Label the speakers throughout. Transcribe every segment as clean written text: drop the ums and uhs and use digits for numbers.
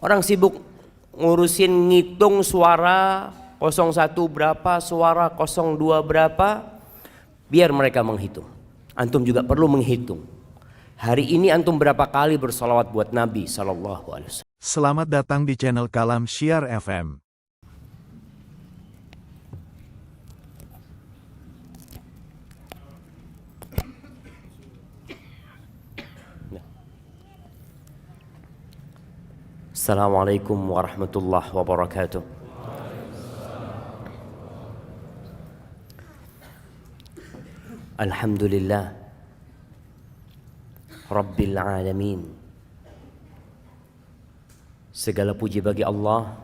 Speaker 1: Orang sibuk ngurusin ngitung suara 01 berapa, suara 02 berapa. Biar mereka menghitung. Antum juga perlu menghitung. Hari ini antum berapa kali bersolawat buat Nabi SAW.
Speaker 2: Selamat datang di channel Kalam Syiar FM.
Speaker 1: Assalamualaikum warahmatullahi wabarakatuh. Alhamdulillah Rabbil alamin. Segala puji bagi Allah,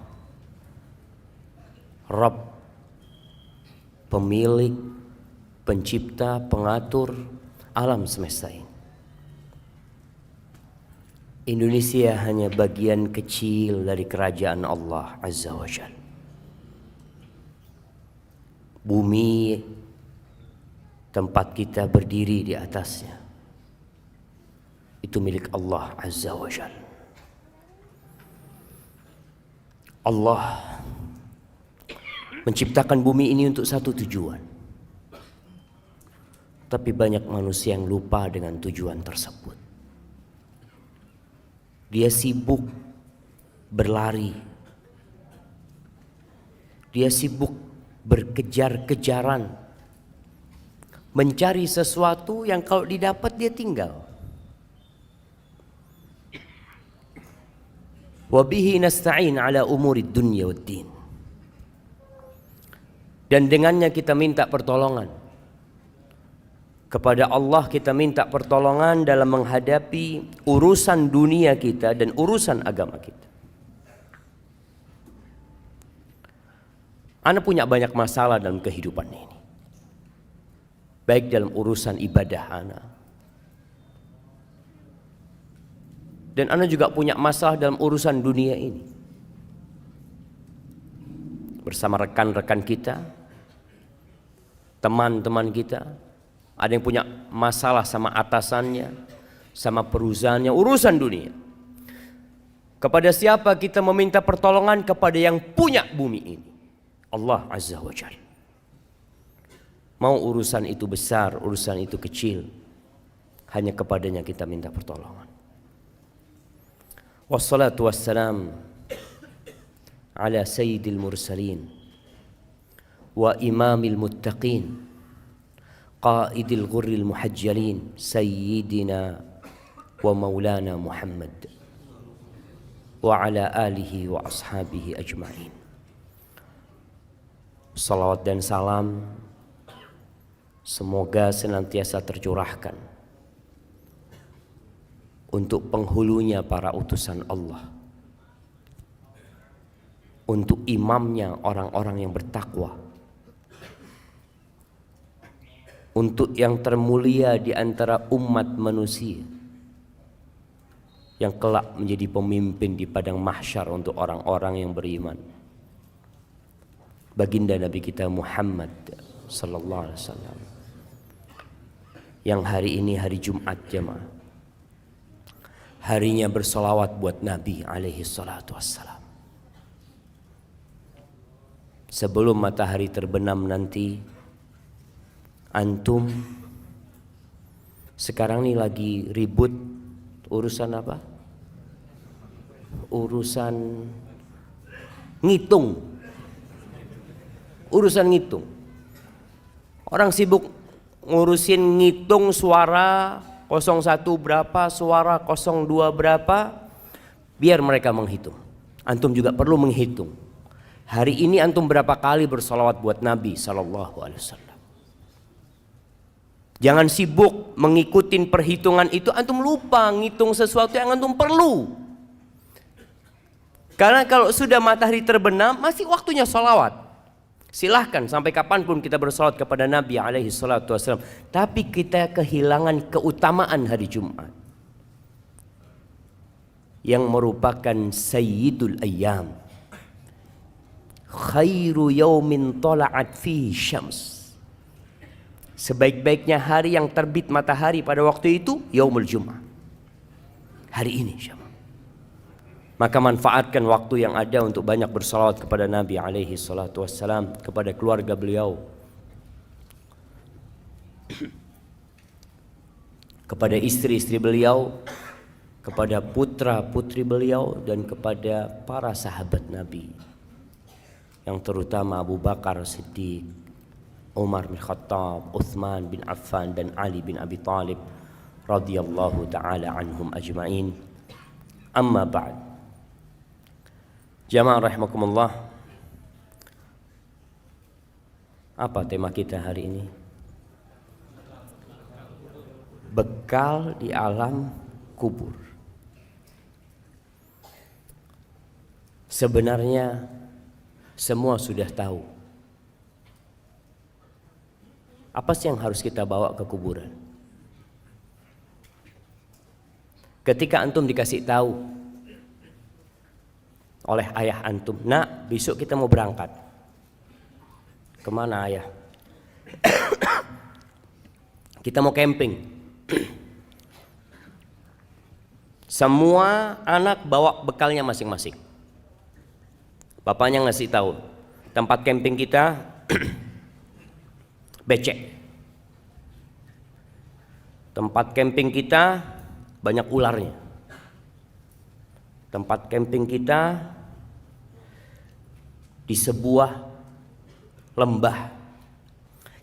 Speaker 1: Rabb, pemilik, pencipta, pengatur alam semesta ini. Indonesia hanya bagian kecil dari kerajaan Allah Azza wa Jalla. Bumi tempat kita berdiri di atasnya itu milik Allah Azza wa Jalla. Allah menciptakan bumi ini untuk satu tujuan. Tapi banyak manusia yang lupa dengan tujuan tersebut. Dia sibuk berlari. Dia sibuk berkejar-kejaran. Mencari sesuatu yang kalau didapat dia tinggal. Wabihi nasta'in ala umurid dunya waddin. Dan dengannya kita minta pertolongan. Kepada Allah kita minta pertolongan dalam menghadapi urusan dunia kita dan urusan agama kita. Ana punya banyak masalah dalam kehidupan ini. Baik dalam urusan ibadah ana. Dan ana juga punya masalah dalam urusan dunia ini. Bersama rekan-rekan kita, teman-teman kita. Ada yang punya masalah sama atasannya, sama perusahaannya, urusan dunia. Kepada siapa kita meminta pertolongan? Kepada yang punya bumi ini, Allah Azza wa Jalla. Mau urusan itu besar, urusan itu kecil, hanya kepadanya kita minta pertolongan. Wassalatu wassalam ala sayyidil mursalin wa imamil muttaqin qaidil ghurril muhajjalin sayyidina wa maulana Muhammad wa ala alihi wa ashabihi ajma'in. Salawat dan salam semoga senantiasa tercurahkan untuk penghulunya para utusan Allah, untuk imamnya orang-orang yang bertakwa, untuk yang termulia di antara umat manusia yang kelak menjadi pemimpin di padang mahsyar untuk orang-orang yang beriman. Baginda Nabi kita Muhammad sallallahu alaihi wasallam yang hari ini hari Jumat jemaah, harinya bersolawat buat Nabi alaihi salatu wassalam. Sebelum matahari terbenam nanti, antum sekarang ini lagi ribut urusan apa? Urusan ngitung. Urusan ngitung. Orang sibuk ngurusin ngitung suara 01 berapa, suara 02 berapa. Biar mereka menghitung. Antum juga perlu menghitung. Hari ini antum berapa kali bersolawat buat Nabi SAW. Jangan sibuk mengikuti perhitungan itu, antum lupa ngitung sesuatu yang antum perlu. Karena kalau sudah matahari terbenam, masih waktunya sholawat. Silahkan sampai kapanpun kita bersolawat kepada Nabi alaihi salatu wassalam. Tapi kita kehilangan keutamaan hari Jumat, yang merupakan sayyidul ayyam. Khairu yaumin tala'at fihi syams. Sebaik-baiknya hari yang terbit matahari pada waktu itu yaumul Jum'ah. Hari ini, Maka manfaatkan waktu yang ada untuk banyak bersalawat kepada Nabi alaihi salatu wassalam, kepada keluarga beliau, kepada istri-istri beliau, kepada putra-putri beliau, dan kepada para sahabat Nabi, yang terutama Abu Bakar Siddiq, Umar bin Khattab, Uthman bin Affan, dan Ali bin Abi Thalib radhiyallahu ta'ala anhum ajma'in. Amma ba'd. Jamaah rahimakumullah, apa tema kita hari ini? Bekal di alam kubur. Sebenarnya semua sudah tahu apa sih yang harus kita bawa ke kuburan. Ketika antum dikasih tahu oleh ayah antum, nak, besok kita mau berangkat. Kemana ayah? Kita mau camping. Semua anak bawa bekalnya masing-masing. Bapaknya ngasih tahu, tempat camping kita becek. Tempat camping kita banyak ularnya. Tempat camping kita di sebuah lembah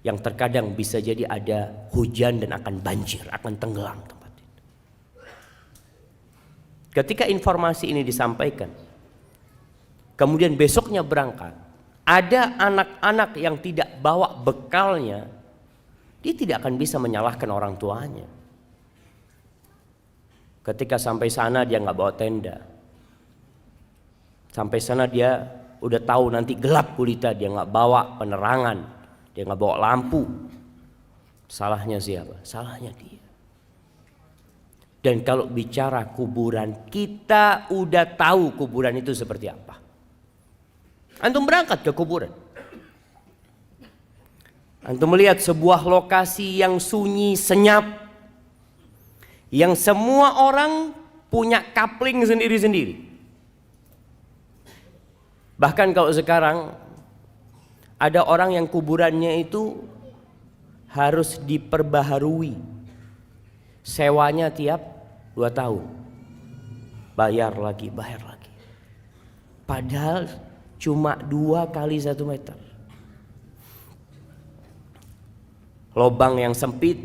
Speaker 1: yang terkadang bisa jadi ada hujan dan akan banjir, akan tenggelam tempat itu. Ketika informasi ini disampaikan, kemudian besoknya berangkat, ada anak-anak yang tidak bawa bekalnya, dia tidak akan bisa menyalahkan orang tuanya. Ketika sampai sana dia nggak bawa tenda, sampai sana dia udah tahu nanti gelap gulita, dia nggak bawa penerangan, dia nggak bawa lampu. Salahnya siapa? Salahnya dia. Dan kalau bicara kuburan, kita udah tahu kuburan itu seperti apa. Antum berangkat ke kuburan, antum melihat sebuah lokasi yang sunyi, senyap, yang semua orang punya kapling sendiri-sendiri. Bahkan kalau sekarang ada orang yang kuburannya itu harus diperbaharui, sewanya tiap 2 tahun, bayar lagi. Padahal cuma 2 kali 1 meter. Lobang yang sempit,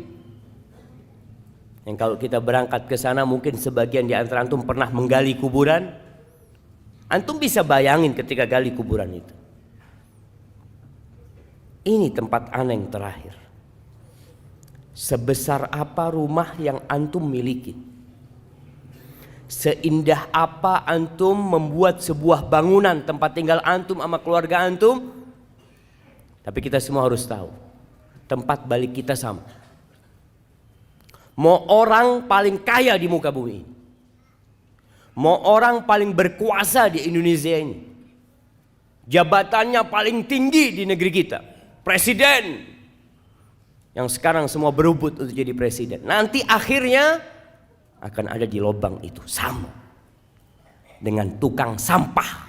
Speaker 1: yang kalau kita berangkat ke sana mungkin sebagian di antara antum pernah menggali kuburan. Antum bisa bayangin ketika gali kuburan itu. Ini tempat aneh yang terakhir. Sebesar apa rumah yang antum miliki? Seindah apa antum membuat sebuah bangunan tempat tinggal antum sama keluarga antum? Tapi kita semua harus tahu, tempat balik kita sama. Mau orang paling kaya di muka bumi ini, mau orang paling berkuasa di Indonesia ini, jabatannya paling tinggi di negeri kita, presiden, yang sekarang semua berebut untuk jadi presiden, nanti akhirnya akan ada di lubang itu, sama dengan tukang sampah.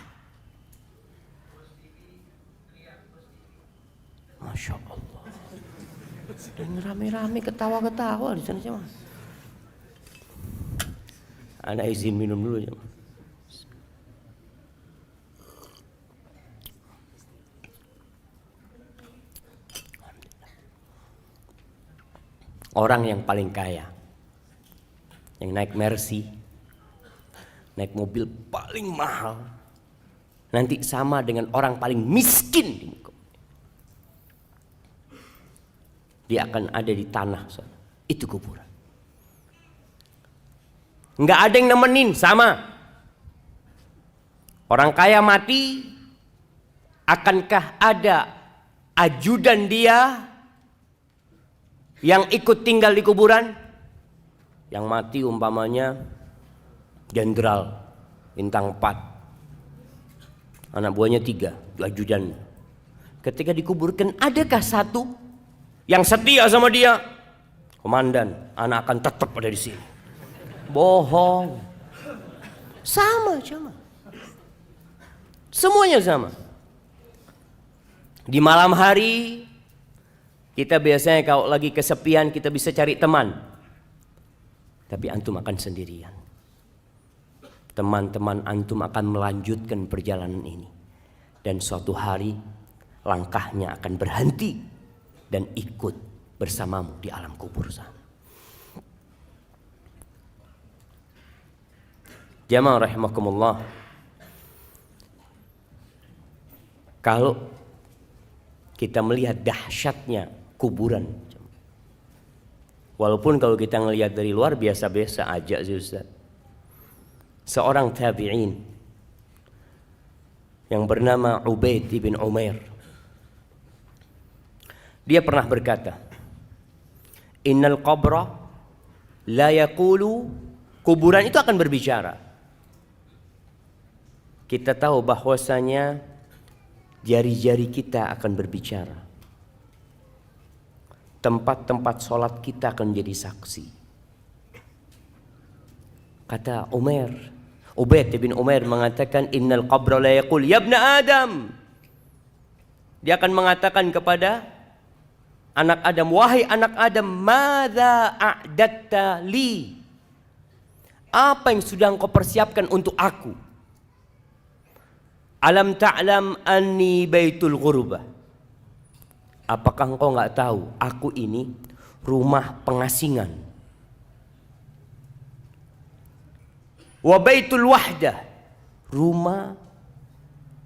Speaker 1: Masya Allah, dan rame-rame ketawa-ketawa di sana. Ana izin minum dulu ya. Orang yang paling kaya, yang naik Mercy, naik mobil paling mahal, nanti sama dengan orang paling miskin di muka. Dia akan ada di tanah sana. Itu kuburan. Nggak ada yang nemenin, sama. Orang kaya mati, akankah ada ajudan dia yang ikut tinggal di kuburan? Yang mati umpamanya jenderal bintang 4, anak buahnya 3, ajudan. Ketika dikuburkan, adakah satu yang setia sama dia? Komandan, anak akan tetap ada di sini. Bohong. Sama. Semuanya sama. Di malam hari kita biasanya kalau lagi kesepian kita bisa cari teman. Tapi antum akan sendirian. Teman-teman antum akan melanjutkan perjalanan ini. Dan suatu hari langkahnya akan berhenti dan ikut bersamamu di alam kubur sana. Jamaah rahimakumullah. Kalau kita melihat dahsyatnya kuburan, walaupun kalau kita melihat dari luar biasa-biasa aja sih Ustaz. Seorang tabi'in yang bernama Ubaid bin Umair, dia pernah berkata, innal qabra la yaqulu, kuburan itu akan berbicara. Kita tahu bahwasanya jari-jari kita akan berbicara. Tempat-tempat sholat kita akan menjadi saksi. Kata Ubaid bin Umair mengatakan, innal qabra la yaqul ya ibna Adam. Dia akan mengatakan kepada anak Adam, wahai anak Adam, madza a'datta li? Apa yang sudah engkau persiapkan untuk aku? Alam ta'lam anni baitul ghurbah. Apakah engkau enggak tahu aku ini rumah pengasingan? Wa baitul wahdah, rumah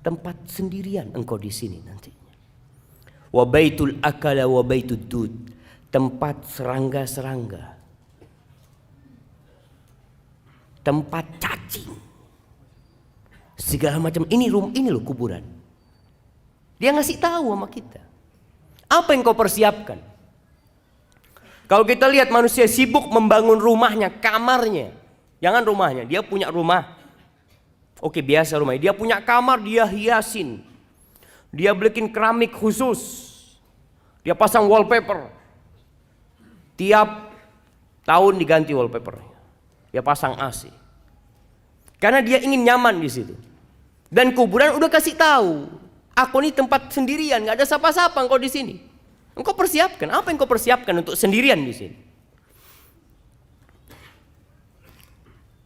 Speaker 1: tempat sendirian engkau di sini nantinya. Wa baitul akala wa baitud dud, tempat serangga-serangga, tempat cacing, segala macam. Ini loh kuburan. Dia ngasih tahu sama kita apa yang kau persiapkan. Kalau kita lihat manusia sibuk membangun rumahnya, kamarnya, jangan rumahnya, dia punya rumah. Oke, biasa rumahnya, dia punya kamar, dia hiasin, dia bikin keramik khusus, dia pasang wallpaper, tiap tahun diganti wallpapernya, dia pasang AC. Karena dia ingin nyaman di situ. Dan kuburan udah kasih tahu, aku ini tempat sendirian, nggak ada siapa-siapa engkau di sini. Engkau persiapkan apa yang kau persiapkan untuk sendirian di sini?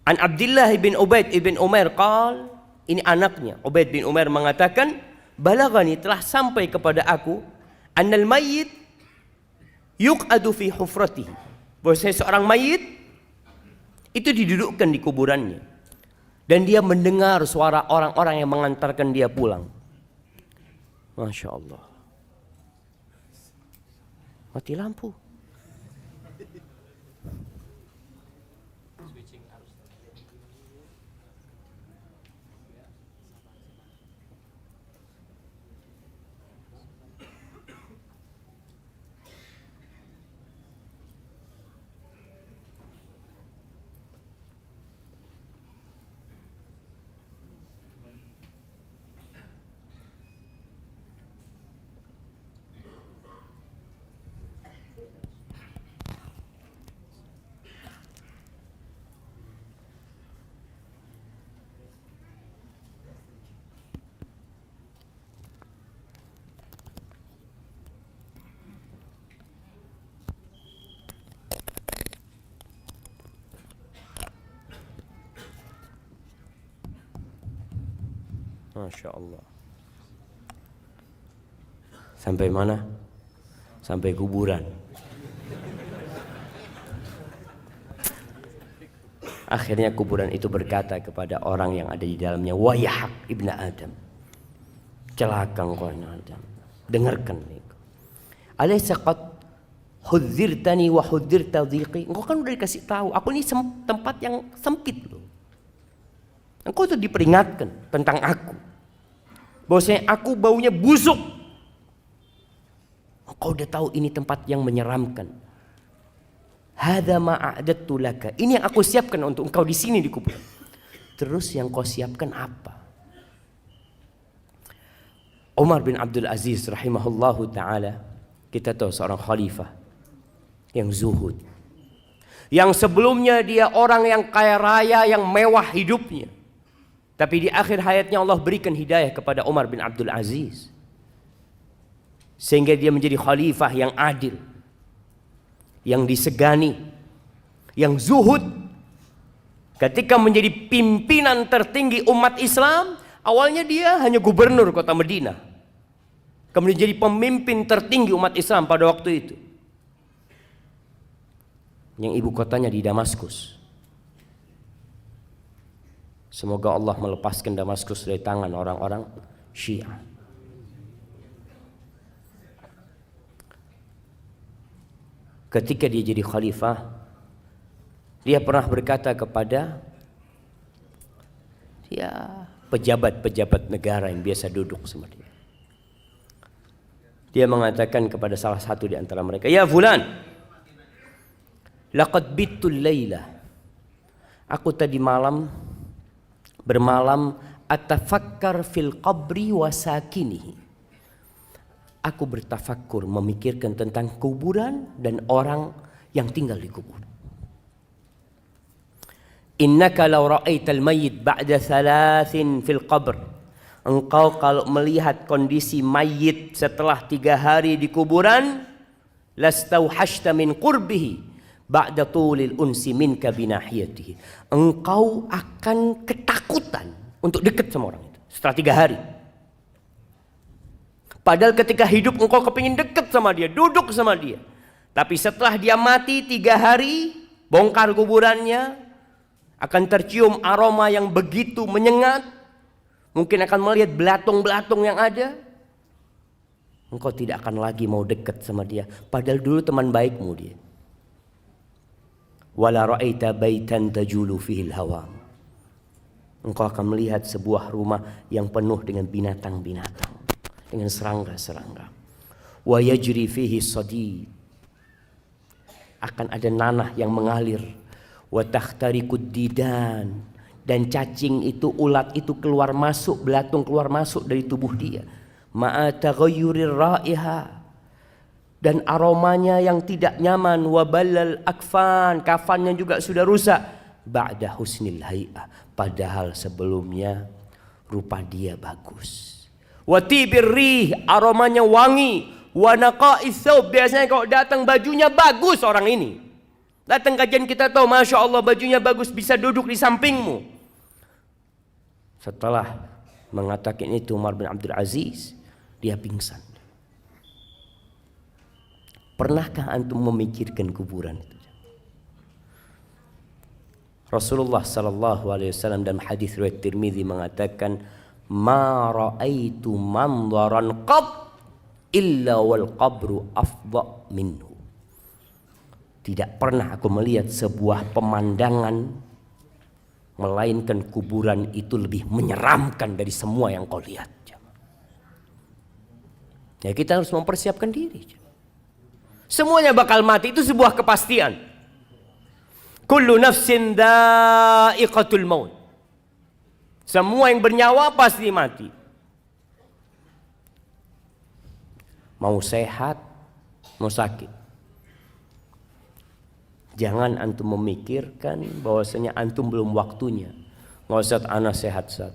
Speaker 1: An Abdullah bin Ubaid bin Umair qal, ini anaknya Ubaid bin Umair mengatakan, balagani, telah sampai kepada aku, annal mayyit yuq'adu fi hufratihi, bahwasanya seorang mayit itu didudukkan di kuburannya. Dan dia mendengar suara orang-orang yang mengantarkan dia pulang. Masya Allah. Mati lampu. Masya Allah. Sampai mana? Sampai kuburan. Akhirnya kuburan itu berkata kepada orang yang ada di dalamnya, wayahak ibna Adam, celaka engkau Adam, dengarkan itu. Alaysa qad hudzirtani wa hudzirta dhiqi? Engkau kan udah dikasih tahu, aku ini tempat yang sempit loh. Engkau tuh diperingatkan tentang aku, bahwasanya aku baunya busuk. Engkau udah tahu ini tempat yang menyeramkan. Hadza ma a'dattu laka, ini yang aku siapkan untuk engkau di sini di kubur. Terus yang kau siapkan apa? Umar bin Abdul Aziz rahimahullahu taala, kita tahu seorang khalifah yang zuhud, yang sebelumnya dia orang yang kaya raya, yang mewah hidupnya. Tapi di akhir hayatnya Allah berikan hidayah kepada Umar bin Abdul Aziz. Sehingga dia menjadi khalifah yang adil, yang disegani, yang zuhud. Ketika menjadi pimpinan tertinggi umat Islam, awalnya dia hanya gubernur kota Madinah. Kemudian jadi pemimpin tertinggi umat Islam pada waktu itu. Yang ibu kotanya di Damaskus. Semoga Allah melepaskan Damaskus dari tangan orang-orang Syiah. Ketika dia jadi khalifah, dia pernah berkata kepada pejabat-pejabat negara yang biasa duduk sama dia. Dia mengatakan kepada salah satu di antara mereka, "Ya fulan, laqad bittul laila." Aku tadi bermalam atafakkar fil qabri wa sakinihi. Aku bertafakkur, memikirkan tentang kuburan dan orang yang tinggal di kubur. Innaka law ra'aital mayyit ba'da 3 fil qabr. Engkau kalau melihat kondisi mayit setelah 3 hari di kuburan, lastauhashta min qurbihi ba'da tulil unsi minka binahiyatihi. Engkau akan ketakutan untuk dekat sama orang itu setelah 3 hari. Padahal ketika hidup engkau kepingin dekat sama dia, duduk sama dia. Tapi setelah dia mati 3 hari, bongkar kuburannya, akan tercium aroma yang begitu menyengat. Mungkin akan melihat belatung-belatung yang ada. Engkau tidak akan lagi mau dekat sama dia. Padahal dulu teman baikmu dia. Wala ra'aita baitan tajulu fihil hawam. Engkau akan melihat sebuah rumah yang penuh dengan binatang-binatang, dengan serangga-serangga. Wa yajri fihi sadid. Akan ada nanah yang mengalir. Wa takhtarikud didan. Dan cacing itu, ulat itu keluar masuk, belatung keluar masuk dari tubuh dia. Ma'a taghayyurir ra'iha. Dan aromanya yang tidak nyaman. Wa balal akfan. Kafannya juga sudah rusak. Ba'da husnil hay'ah. Padahal sebelumnya rupa dia bagus. Wa tibir rih. Aromanya wangi. Wa naqa'is thawb. Biasanya kalau datang bajunya bagus orang ini. Datang kajian kita tahu, Masya Allah bajunya bagus, bisa duduk di sampingmu. Setelah mengatakan itu Umar bin Abdul Aziz, dia pingsan. Pernahkah antum memikirkan kuburan itu? Rasulullah sallallahu alaihi wasallam dalam hadis riwayat Tirmizi mengatakan, "Ma ra'aitu manzaran qat illa wal qabru afdha minhu." Tidak pernah aku melihat sebuah pemandangan melainkan kuburan itu lebih menyeramkan dari semua yang kau lihat. Ya, kita harus mempersiapkan diri. Semuanya bakal mati, itu sebuah kepastian. Kullu nafsin dha'iqatul maut. Semua yang bernyawa pasti mati. Mau sehat, mau sakit. Jangan antum memikirkan bahwasanya antum belum waktunya. Nggak usah, ana sehat saat.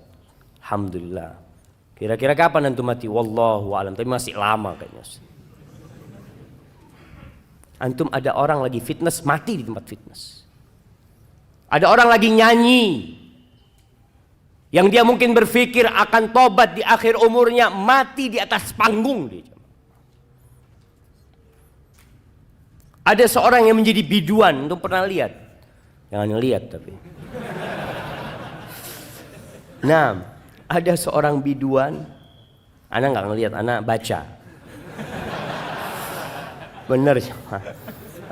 Speaker 1: Alhamdulillah. Kira-kira kapan antum mati? Wallahu a'lam. Tapi masih lama kayaknya. Antum ada orang lagi fitness, mati di tempat fitness. Ada orang lagi nyanyi, yang dia mungkin berpikir akan tobat di akhir umurnya, mati di atas panggung dia. Ada seorang yang menjadi biduan, antum pernah lihat? Jangan lihat tapi. Nah, ada seorang biduan, anak nggak ngelihat, anak baca. Bener,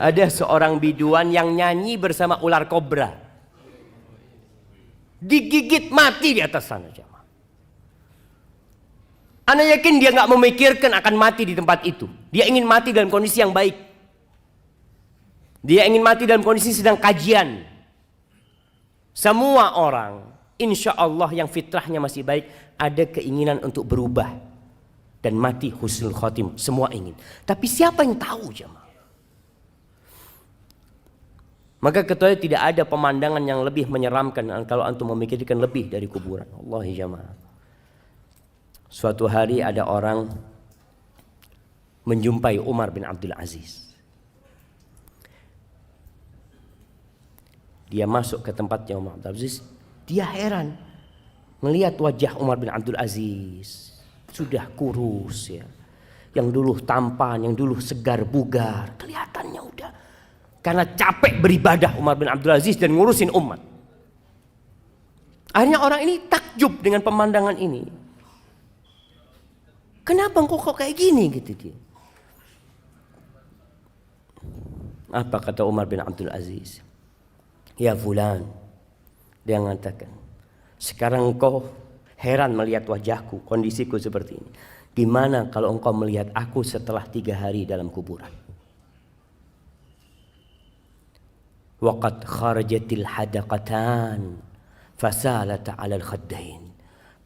Speaker 1: ada seorang biduan yang nyanyi bersama ular kobra. Digigit mati di atas sana. Anak yakin dia nggak memikirkan akan mati di tempat itu. Dia ingin mati dalam kondisi yang baik. Dia ingin mati dalam kondisi sedang kajian. Semua orang, insya Allah yang fitrahnya masih baik, ada keinginan untuk berubah dan mati husnul khotim. Semua ingin. Tapi siapa yang tahu jemaah? Maka ketahui tidak ada pemandangan yang lebih menyeramkan kalau antum memikirkan lebih dari kuburan. Wallahi jamaah. Suatu hari ada orang menjumpai Umar bin Abdul Aziz. Dia masuk ke tempatnya Umar bin Abdul Aziz. Dia heran melihat wajah Umar bin Abdul Aziz. Sudah kurus ya. Yang dulu tampan, yang dulu segar bugar. Kelihatannya udah. Karena capek beribadah Umar bin Abdul Aziz dan ngurusin umat. Akhirnya orang ini takjub dengan pemandangan ini. Kenapa engkau kok kayak gini gitu dia. Apa kata Umar bin Abdul Aziz? Ya fulan. Dia mengatakan, sekarang engkau heran melihat wajahku, kondisiku seperti ini. Gimana kalau engkau melihat aku setelah 3 hari dalam kuburan? Waqad kharajatil hadaqatan fasalata 'alal khaddain.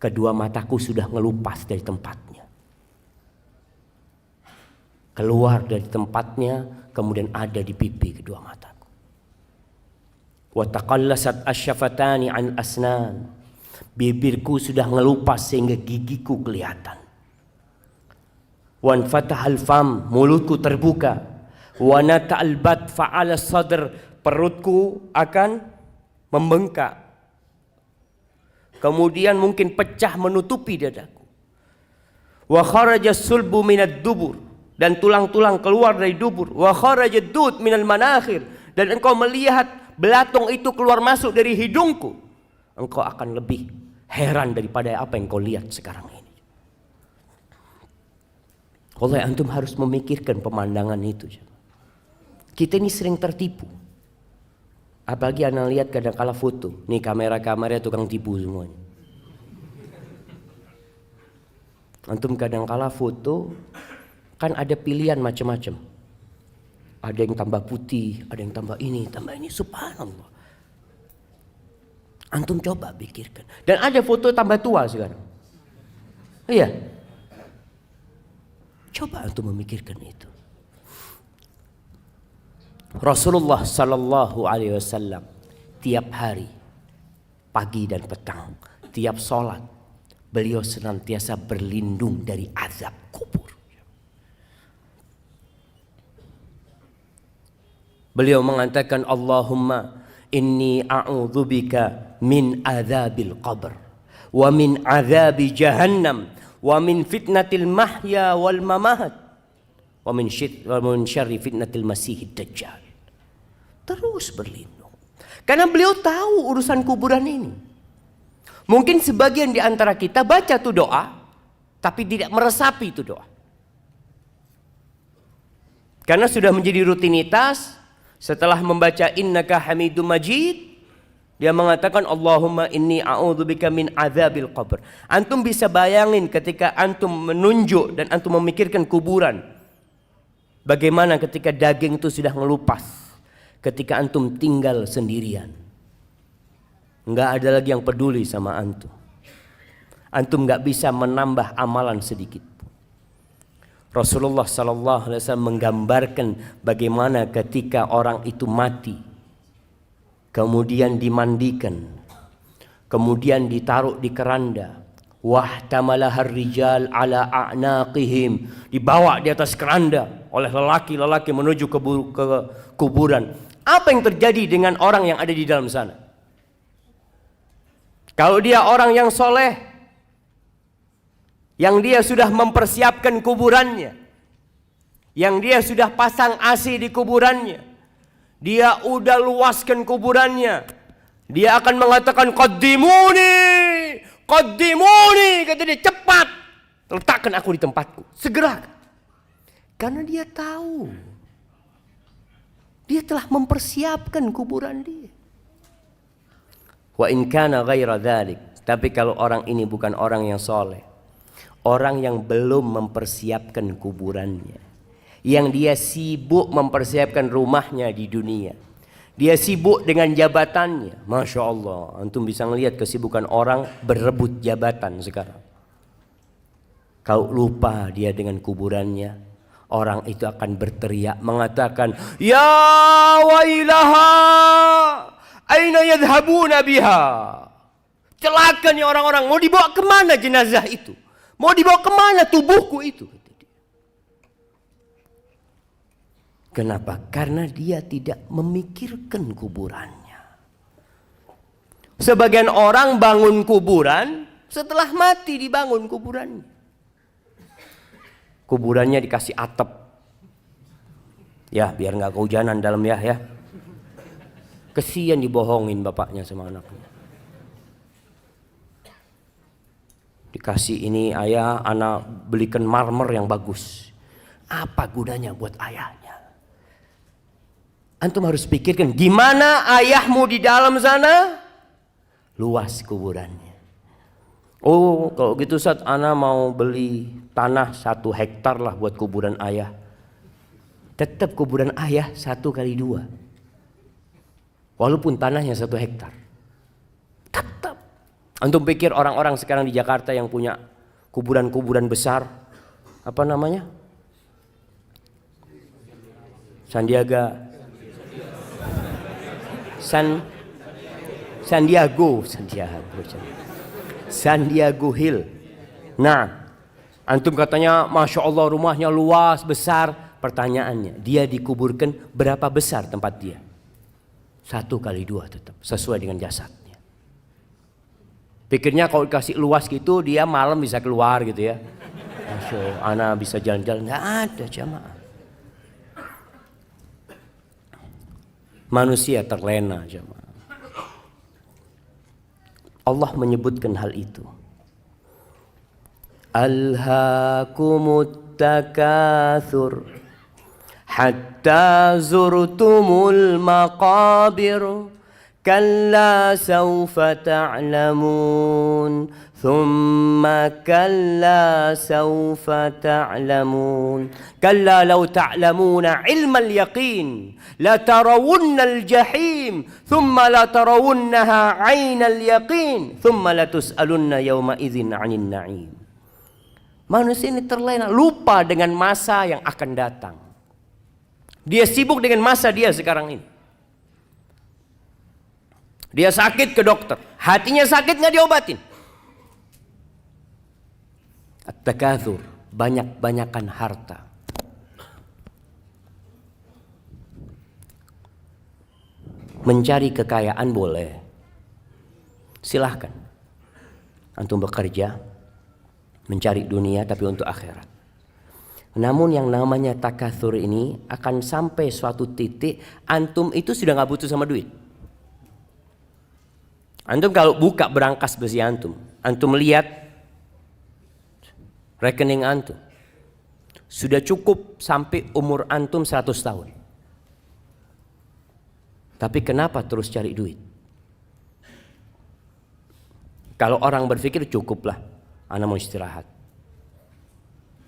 Speaker 1: Kedua mataku sudah ngelupas dari tempatnya. Keluar dari tempatnya, kemudian ada di pipi kedua mataku. Wa taqallasat asyafatani 'an asnan. Bibirku sudah ngelupas sehingga gigiku kelihatan. Wan fatahal fam, mulutku terbuka. Wa nata'al bat fa'ala sadr, perutku akan membengkak. Kemudian mungkin pecah menutupi dadaku. Wa kharaja sulbu minad dubur, dan tulang-tulang keluar dari dubur. Wa kharaja dud minal manakhir, dan engkau melihat belatung itu keluar masuk dari hidungku. Engkau akan lebih heran daripada apa yang kau lihat sekarang ini. Oleh antum harus memikirkan pemandangan itu. Kita ini sering tertipu. Apalagi anda lihat kadang-kala foto. Nih kamera-kamera tukang tipu semuanya. Antum kadang-kala foto kan ada pilihan macam-macam. Ada yang tambah putih, ada yang tambah ini, subhanallah. Antum coba pikirkan. Dan ada foto tambah tua sekarang. Iya. Coba antum memikirkan itu. Rasulullah sallallahu alaihi wasallam tiap hari, pagi dan petang, tiap sholat, beliau senantiasa berlindung dari azab kubur. Beliau mengatakan, Allahumma inni a'udzubika min azabil qabr wa min azabi jahannam wa min fitnatil mahya wal mamat wa min syarri fitnatil masihid dajjal. Terus berlindung. Karena beliau tahu urusan kuburan ini. Mungkin sebagian di antara kita baca tuh doa, tapi tidak meresapi itu doa. Karena sudah menjadi rutinitas, setelah membaca innaka hamidum majid, dia mengatakan Allahumma inni a'udzubika min azabil qabr. Antum bisa bayangin ketika antum menunjuk dan antum memikirkan kuburan. Bagaimana ketika daging itu sudah ngelupas. Ketika antum tinggal sendirian, nggak ada lagi yang peduli sama antum. Antum nggak bisa menambah amalan sedikit. Rasulullah sallallahu alaihi wasallam menggambarkan bagaimana ketika orang itu mati, kemudian dimandikan, kemudian ditaruh di keranda. Wahtamalahar rijal ala a'naqihim, dibawa di atas keranda oleh lelaki-lelaki menuju ke kuburan. Apa yang terjadi dengan orang yang ada di dalam sana? Kalau dia orang yang soleh, yang dia sudah mempersiapkan kuburannya, yang dia sudah pasang AC di kuburannya, dia udah luaskan kuburannya, dia akan mengatakan qaddimuni, qaddimuni, kata dia, cepat letakkan aku di tempatku, segera. Karena dia tahu, dia telah mempersiapkan kuburan dia. Wa in kana ghaira dzalik, tapi kalau orang ini bukan orang yang soleh, orang yang belum mempersiapkan kuburannya, yang dia sibuk mempersiapkan rumahnya di dunia, dia sibuk dengan jabatannya. Masya Allah, antum bisa melihat kesibukan orang berebut jabatan sekarang. Kalau lupa dia dengan kuburannya, orang itu akan berteriak mengatakan, "Ya wailaha, aina yadhhabuna biha?" Celaka nih orang-orang, mau dibawa kemana jenazah itu? Mau dibawa kemana tubuhku itu? Kenapa? Karena dia tidak memikirkan kuburannya. Sebagian orang bangun kuburan, setelah mati dibangun kuburannya. Kuburannya dikasih atap. Ya, biar nggak kehujanan dalam ya. Kesian dibohongin bapaknya sama anaknya. Dikasih ini, ayah, anak belikan marmer yang bagus. Apa gunanya buat ayahnya? Antum harus pikirkan, gimana ayahmu di dalam sana? Luas kuburannya. Oh, kalau gitu Ustaz, ana mau beli tanah 1 hektar lah buat kuburan ayah. Tetap kuburan ayah 1x2. Walaupun tanahnya 1 hektar. Tetap. Antum pikir orang-orang sekarang di Jakarta yang punya kuburan-kuburan besar, apa namanya? Sandiago Hill. Nah, antum katanya Masya Allah rumahnya luas, besar. Pertanyaannya, dia dikuburkan berapa besar tempat dia? 1x2 tetap, sesuai dengan jasadnya. Pikirnya kalau dikasih luas gitu, dia malam bisa keluar gitu ya. Masya Allah, anak bisa jalan-jalan. Nggak ada jamaah. Manusia terlena jemaah. Allah menyebutkan hal itu. Alhaakumut takatsur hatta zurtumul maqabir kalla sawfa ta'lamun thumma kalla sawfa ta'lamun kalla law ta'lamuna ilmal yaqin la tarawunnal jahim thumma la tarawunnaha 'ainal yaqin thumma la tus'alunna yawma idzin 'anil na'im. Manusia ini terlena, lupa dengan masa yang akan datang. Dia sibuk dengan masa dia sekarang ini. Dia sakit ke dokter, hatinya sakit nggak diobatin. At-takatsur, banyak-banyakan harta. Mencari kekayaan boleh, silahkan. Antum bekerja, mencari dunia tapi untuk akhirat. Namun yang namanya takatsur ini akan sampai suatu titik antum itu sudah nggak butuh sama duit. Antum kalau buka berangkas besi antum lihat rekening antum sudah cukup sampai umur antum 100 tahun. Tapi kenapa terus cari duit? Kalau orang berpikir cukuplah, ana mau istirahat,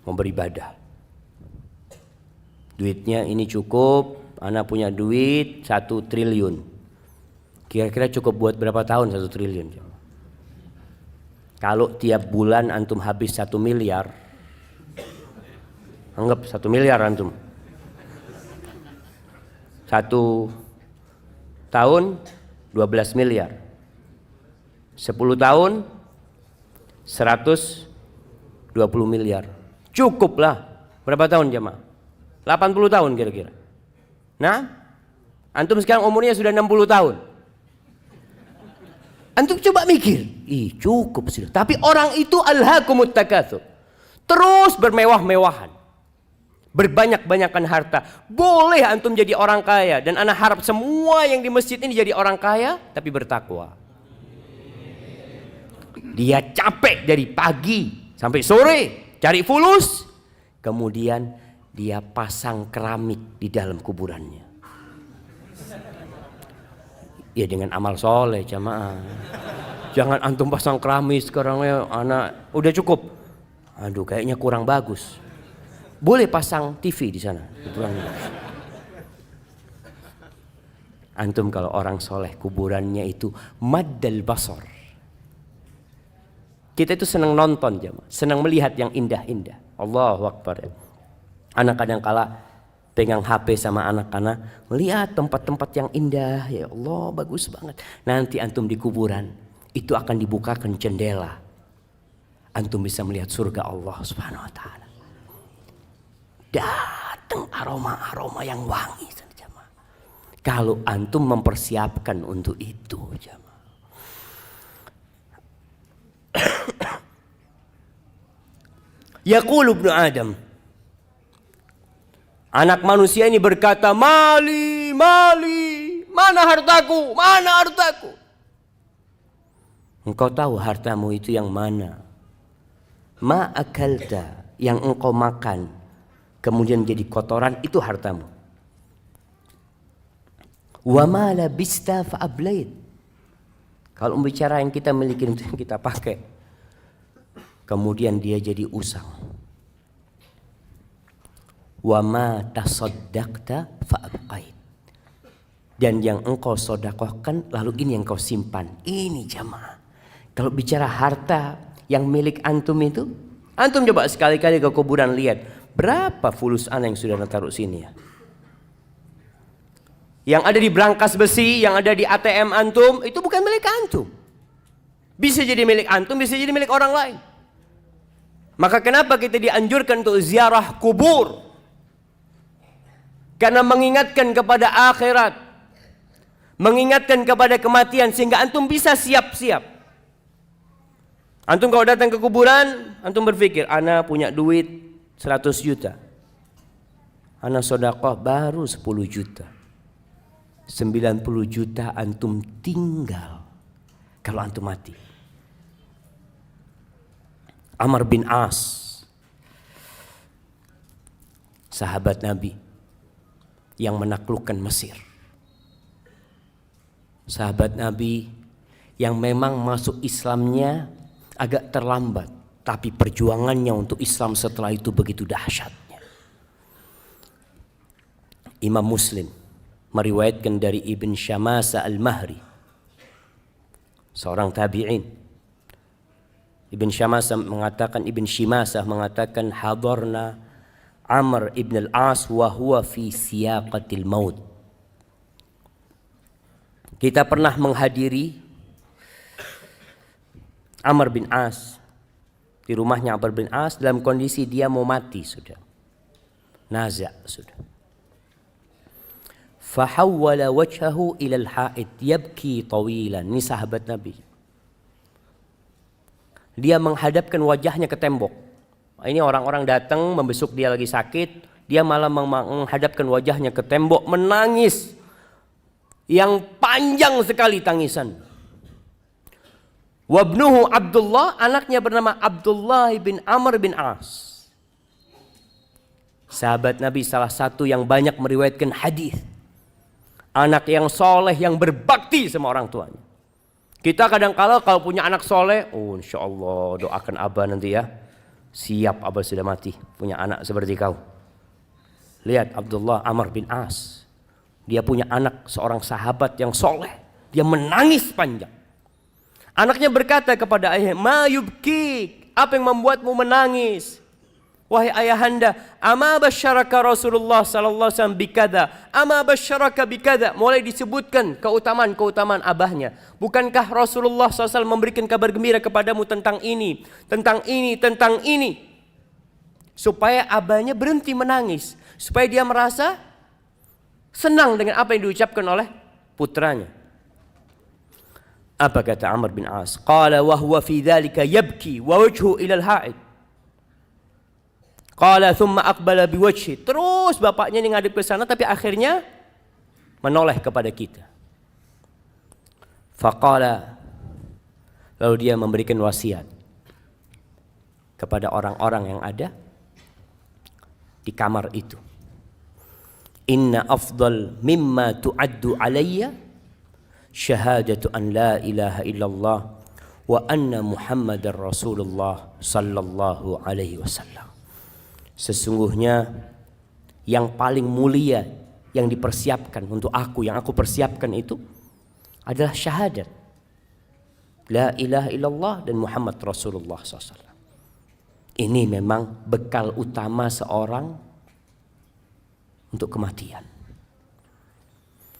Speaker 1: mau beribadah. Duitnya ini cukup, ana punya duit 1 triliun. Kira-kira cukup buat berapa tahun 1 triliun? Kalau tiap bulan antum habis 1 miliar, anggap 1 miliar antum. 1 tahun 12 miliar. 10 tahun 120 miliar. Cukup lah. Berapa tahun jemaah? 80 tahun kira-kira. Nah, antum sekarang umurnya sudah 60 tahun. Antum coba mikir, cukup sudah. Tapi orang itu alhaakumut takatsur. Terus bermewah-mewahan. Berbanyak-banyakan harta. Boleh antum jadi orang kaya. Dan ana harap semua yang di masjid ini jadi orang kaya, tapi bertakwa. Dia capek dari pagi sampai sore, cari fulus. Kemudian dia pasang keramik di dalam kuburannya. Ya dengan amal soleh jamaah. Jangan antum pasang keramik sekarang ya anak udah cukup. Aduh kayaknya kurang bagus. Boleh pasang TV di sana. Antum kalau orang soleh kuburannya itu maddal basar. Kita itu senang nonton jamaah, senang melihat yang indah-indah. Allahu Akbar. Anak kadang-kala pegang HP sama anak-anak, melihat tempat-tempat yang indah, ya Allah bagus banget. Nanti antum di kuburan, itu akan dibukakan jendela. Antum bisa melihat surga Allah Subhanahu wa taala. Datang aroma-aroma yang wangi. Kalau antum mempersiapkan untuk itu, jamaah. Yaqulu ibnu Adam, anak manusia ini berkata, mali, mali, mana hartaku, mana hartaku. Engkau tahu hartamu itu yang mana? Ma akalta, yang engkau makan kemudian jadi kotoran, itu hartamu. Wa ma labista fa ablait. Kalau bicara yang kita miliki itu yang kita pakai, kemudian dia jadi usang. Wa ma tasaddaqta fa abqait. Dan yang engkau sedekahkan lalu ini yang kau simpan. Ini jamaah. Kalau bicara harta yang milik antum itu, antum coba sekali-kali ke kuburan lihat berapa fulus ana yang sudah taruh sini ya. Yang ada di brankas besi, yang ada di ATM antum, itu bukan milik antum. Bisa jadi milik antum, bisa jadi milik orang lain. Maka kenapa kita dianjurkan untuk ziarah kubur? Karena mengingatkan kepada akhirat, mengingatkan kepada kematian, sehingga antum bisa siap-siap. Antum kalau datang ke kuburan, antum berpikir, ana punya duit 100 juta. Ana sedekah baru 10 juta. 90 juta antum tinggal kalau antum mati. Amr bin As, sahabat Nabi yang menaklukkan Mesir. Sahabat Nabi yang memang masuk Islamnya agak terlambat, tapi perjuangannya untuk Islam setelah itu begitu dahsyatnya. Imam Muslim meriwayatkan dari Ibn Syamasa al-Mahri, seorang tabi'in. Ibn Syamasa mengatakan hadarna Amr ibn al-As wa huwa fi siyaqatil maut. Kita pernah menghadiri Amr bin As di rumahnya. Amr bin As dalam kondisi dia mau mati sudah. Naza sudah. Fahawwala wajhahu ila al-ha'id yabki tawilan. Ini sahabat Nabi. Dia menghadapkan wajahnya ke tembok. Ini orang-orang datang membesuk dia lagi sakit, dia malah menghadapkan wajahnya ke tembok, menangis yang panjang sekali tangisan. Wabnuhu Abdullah, anaknya bernama Abdullah bin Amr bin As. Sahabat Nabi salah satu yang banyak meriwayatkan hadis. Anak yang soleh, yang berbakti sama orang tuanya. Kita kadang-kala kalau punya anak soleh, oh insya Allah doakan abah nanti ya. Siap abah sudah mati, punya anak seperti kau. Lihat Abdullah Amr bin As. Dia punya anak seorang sahabat yang soleh. Dia menangis panjang. Anaknya berkata kepada ayah, ma yubkik, apa yang membuatmu menangis? Wahai ayahanda, ama basyaraka Rasulullah sallallahu alaihi wasallam bikada, ama basyaraka bikada. Mulai disebutkan keutamaan-keutamaan abahnya. Bukankah Rasulullah SAW memberikan kabar gembira kepadamu tentang ini, tentang ini, tentang ini? Supaya abahnya berhenti menangis, supaya dia merasa senang dengan apa yang diucapkan oleh putranya. Apa kata Amr bin As? Qala wa huwa fi dzalika yabki wa wajhu ila al-ha'id. Qala thumma aqbala biwajhi. Terus bapaknya ini ngadep ke sana, tapi akhirnya menoleh kepada kita. Faqala, lalu dia memberikan wasiat kepada orang-orang yang ada di kamar itu. Inna afdal mimma tu'addu alayya syahadatu an la ilaha illallah wa anna Muhammadar Rasulullah sallallahu alaihi wasallam. Sesungguhnya yang paling mulia yang dipersiapkan untuk aku, yang aku persiapkan itu adalah syahadat la ilaha illallah dan Muhammad Rasulullah SAW. Ini memang bekal utama seorang untuk kematian.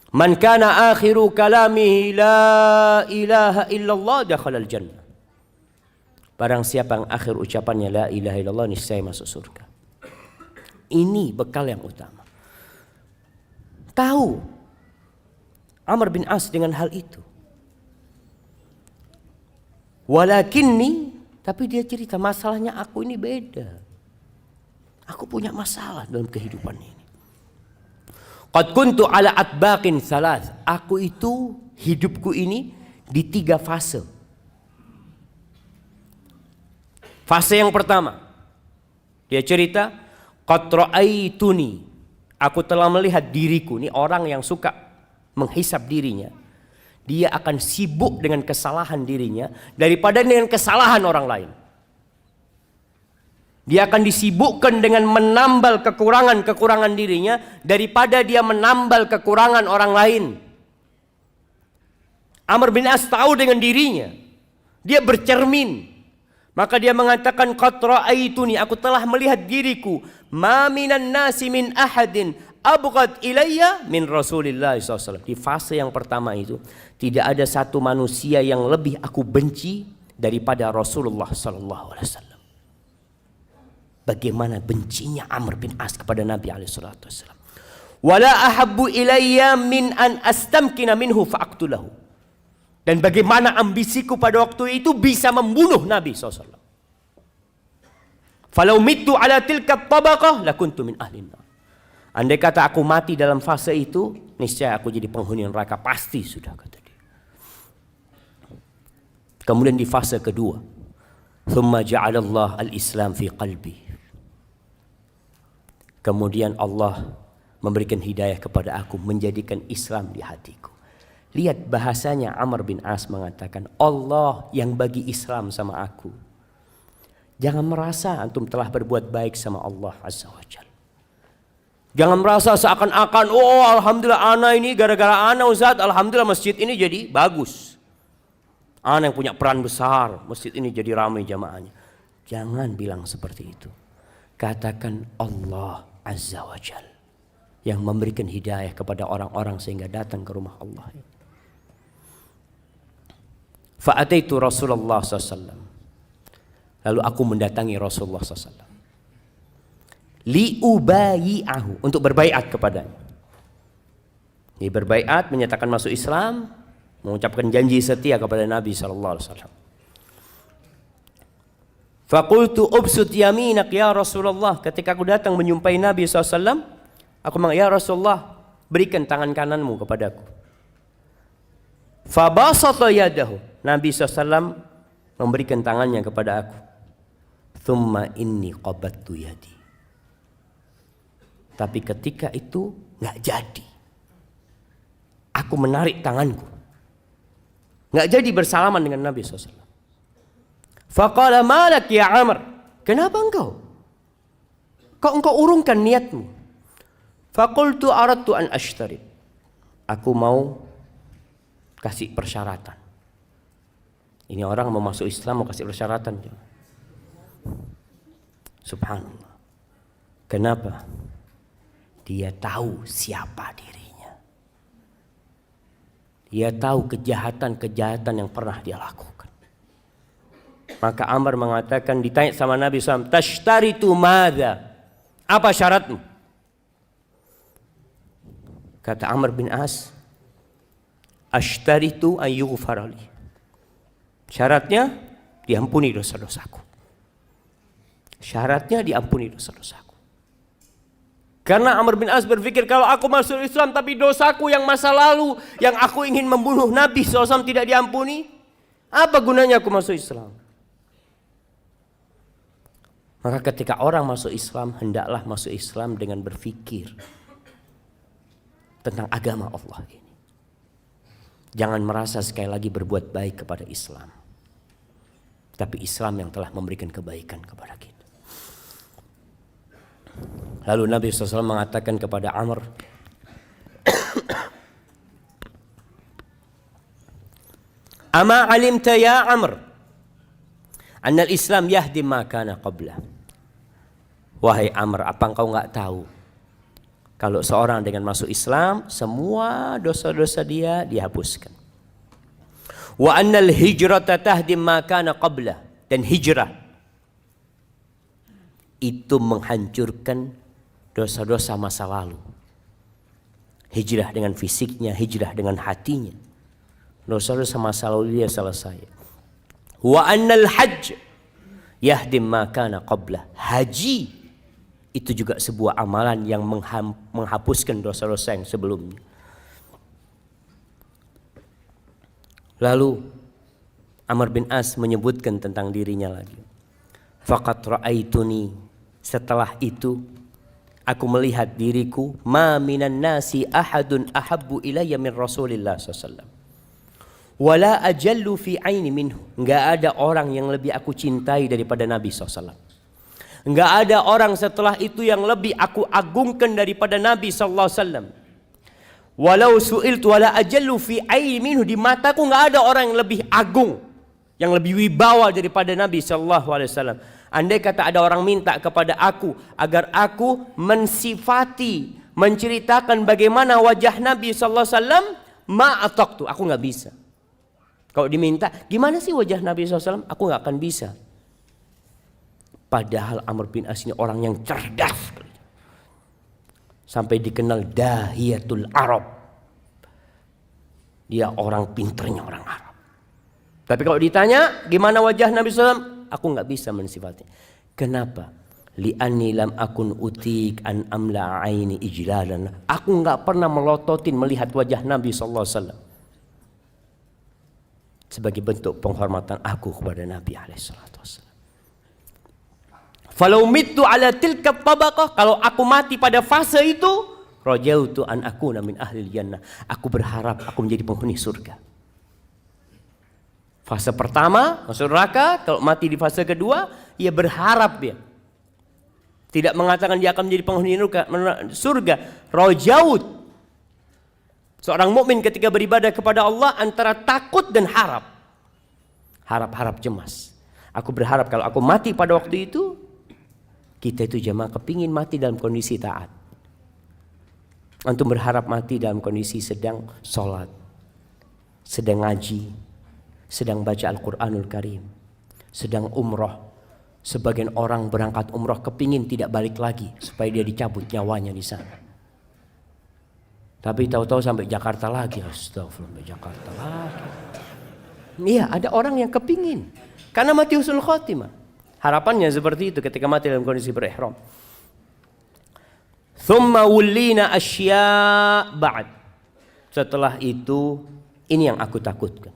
Speaker 1: Man kana akhiru kalamihi la ilaha illallah dakhalal jannah. Barang siapa yang akhir ucapannya la ilaha illallah, niscaya masuk surga. Ini bekal yang utama. Tahu Amr bin As dengan hal itu. Walakinni, tapi dia cerita, masalahnya aku ini beda. Aku punya masalah dalam kehidupan ini. Qad kuntu ala atbaqin salas. Aku itu, hidupku ini di 3 fase. Fase yang pertama, dia cerita, qad ra'aituni, aku telah melihat diriku. Ini orang yang suka menghisap dirinya. Dia akan sibuk dengan kesalahan dirinya daripada dengan kesalahan orang lain. Dia akan disibukkan dengan menambal kekurangan-kekurangan dirinya daripada dia menambal kekurangan orang lain. Amr bin As tahu dengan dirinya. Dia bercermin. Maka dia mengatakan, qad ra'aituni, aku telah melihat diriku. Ma minan nasi min ahadin abghad ilayya min Rasulillah SAW. Di fase yang pertama itu, tidak ada satu manusia yang lebih aku benci daripada Rasulullah SAW. Bagaimana bencinya Amr bin As kepada Nabi SAW. Wala ahabbu ilayya min an astamkina minhu fa'aqtulahu. Dan bagaimana ambisiku pada waktu itu bisa membunuh Nabi SAW. Falau mittu ala tilka tabaqah lakuntu min ahlin nar. Andai kata aku mati dalam fase itu, niscaya aku jadi penghuni neraka, pasti sudah, kata dia. Kemudian di fase kedua, thumma ja'alallah al-islam fi qalbi. Kemudian Allah memberikan hidayah kepada aku, menjadikan Islam di hatiku. Lihat bahasanya, Amr bin As mengatakan, Allah yang bagi Islam sama aku. Jangan merasa antum telah berbuat baik sama Allah Azza wa Jalla. Jangan merasa seakan-akan, oh alhamdulillah ana ini gara-gara ana Ustaz, alhamdulillah masjid ini jadi bagus. Ana yang punya peran besar, masjid ini jadi ramai jamaahnya. Jangan bilang seperti itu. Katakan Allah Azza wa Jalla yang memberikan hidayah kepada orang-orang sehingga datang ke rumah Allah. Fa'ataitu Rasulullah SAW. Lalu aku mendatangi Rasulullah SAW. Liubayi'ahu, untuk berbaiat kepadanya. Dia berbaiat, menyatakan masuk Islam, mengucapkan janji setia kepada Nabi SAW. Faqultu ubsut yaminak ya Rasulullah. Ketika aku datang menyumpai Nabi SAW, aku mengatakan, ya Rasulullah, berikan tangan kananmu kepadaku. Fabasata yadahu. Nabi SAW memberikan tangannya kepada aku. Thumma inni qabattu yadi. Tapi ketika itu nggak jadi. Aku menarik tanganku. Nggak jadi bersalaman dengan Nabi SAW. Faqala malak ya Amr. Kenapa engkau? Kok engkau urungkan niatmu? Faqultu aradtu an ashtarit. Aku mau kasih persyaratan. Ini orang mau masuk Islam mau kasih persyaratan. Subhanallah. Kenapa? Dia tahu siapa dirinya. Dia tahu kejahatan-kejahatan yang pernah dia lakukan. Maka Amr mengatakan, ditanya sama Nabi SAW, tashtaritu madza? Apa syaratmu? Kata Amr bin As, ashtaritu an yughfarali. Syaratnya diampuni dosa-dosaku. Syaratnya diampuni dosa-dosaku. Karena Amr bin As berpikir, kalau aku masuk Islam tapi dosaku yang masa lalu, yang aku ingin membunuh Nabi SAW tidak diampuni, apa gunanya aku masuk Islam? Maka ketika orang masuk Islam, hendaklah masuk Islam dengan berpikir tentang agama Allah ini. Jangan merasa sekali lagi berbuat baik kepada Islam, tapi Islam yang telah memberikan kebaikan kepada kita. Lalu Nabi SAW mengatakan kepada Amr, Ama alimta ya Amr, anna al-Islam yahdi ma kana qabla. Wahai Amr, apa engkau enggak tahu Kalau seorang dengan masuk Islam, semua dosa-dosa dia dihapuskan. Wa annal hijrata tahdim ma kana qablah. Dan hijrah itu menghancurkan dosa-dosa masa lalu. Hijrah dengan fisiknya, hijrah dengan hatinya. Dosa-dosa masa lalu dia selesai. Wa annal hajj yahdim ma kana qablah. Haji itu juga sebuah amalan yang menghapuskan dosa-dosa yang sebelumnya. Lalu Amr bin As menyebutkan tentang dirinya lagi. Faqad ra'aituni, setelah itu aku melihat diriku, ma minan nasi ahadun ahabbu ilayya min Rasulillah SAW. Wala ajallu fi aini minhu. Enggak ada orang yang lebih aku cintai daripada Nabi SAW. Enggak ada orang setelah itu yang lebih aku agungkan daripada Nabi SAW. Walau su'iltu wala ajallu fi aini minhu. Di mataku enggak ada orang yang lebih agung, yang lebih wibawa daripada Nabi SAW. Andai kata ada orang minta kepada aku agar aku mensifati, menceritakan bagaimana wajah Nabi SAW, ma'ataktu, aku nggak bisa. Kalau diminta, gimana sih wajah Nabi SAW, aku nggak akan bisa. Padahal Amr bin As ini orang yang cerdas, sampai dikenal dahiyatul Arab. Dia orang pinternya orang Arab. Tapi kalau ditanya gimana wajah Nabi SAW, aku nggak bisa mensifati. Kenapa? Li'anni lam akun utik an amla aini ijlalan. Aku nggak pernah melototin melihat wajah Nabi SAW sebagai bentuk penghormatan aku kepada Nabi SAW. Falau mittu ala tilka tabaqah, kalau aku mati pada fase itu, rajautu an akuna min ahli jannah. Aku berharap aku menjadi penghuni surga. Fase pertama masuk neraka, kalau mati di fase kedua, ia berharap dia. Tidak mengatakan dia akan menjadi penghuni surga. Rajaut. Seorang mukmin ketika beribadah kepada Allah antara takut dan harap. Harap-harap cemas. Aku berharap kalau aku mati pada waktu itu, kita itu jamaah kepingin mati dalam kondisi taat. Antum berharap mati dalam kondisi sedang sholat, sedang ngaji, sedang baca Al-Quranul Karim, sedang umroh. Sebagian orang berangkat umroh kepingin tidak balik lagi supaya dia dicabut nyawanya di sana. Tapi tahu-tahu sampai Jakarta lagi. Astagfirullah, sampai Jakarta lagi. Iya, ada orang yang kepingin karena mati husnul khotimah. Harapannya seperti itu ketika mati dalam kondisi berihram. Thumma wullina asya' ba'd. Setelah itu, ini yang aku takutkan.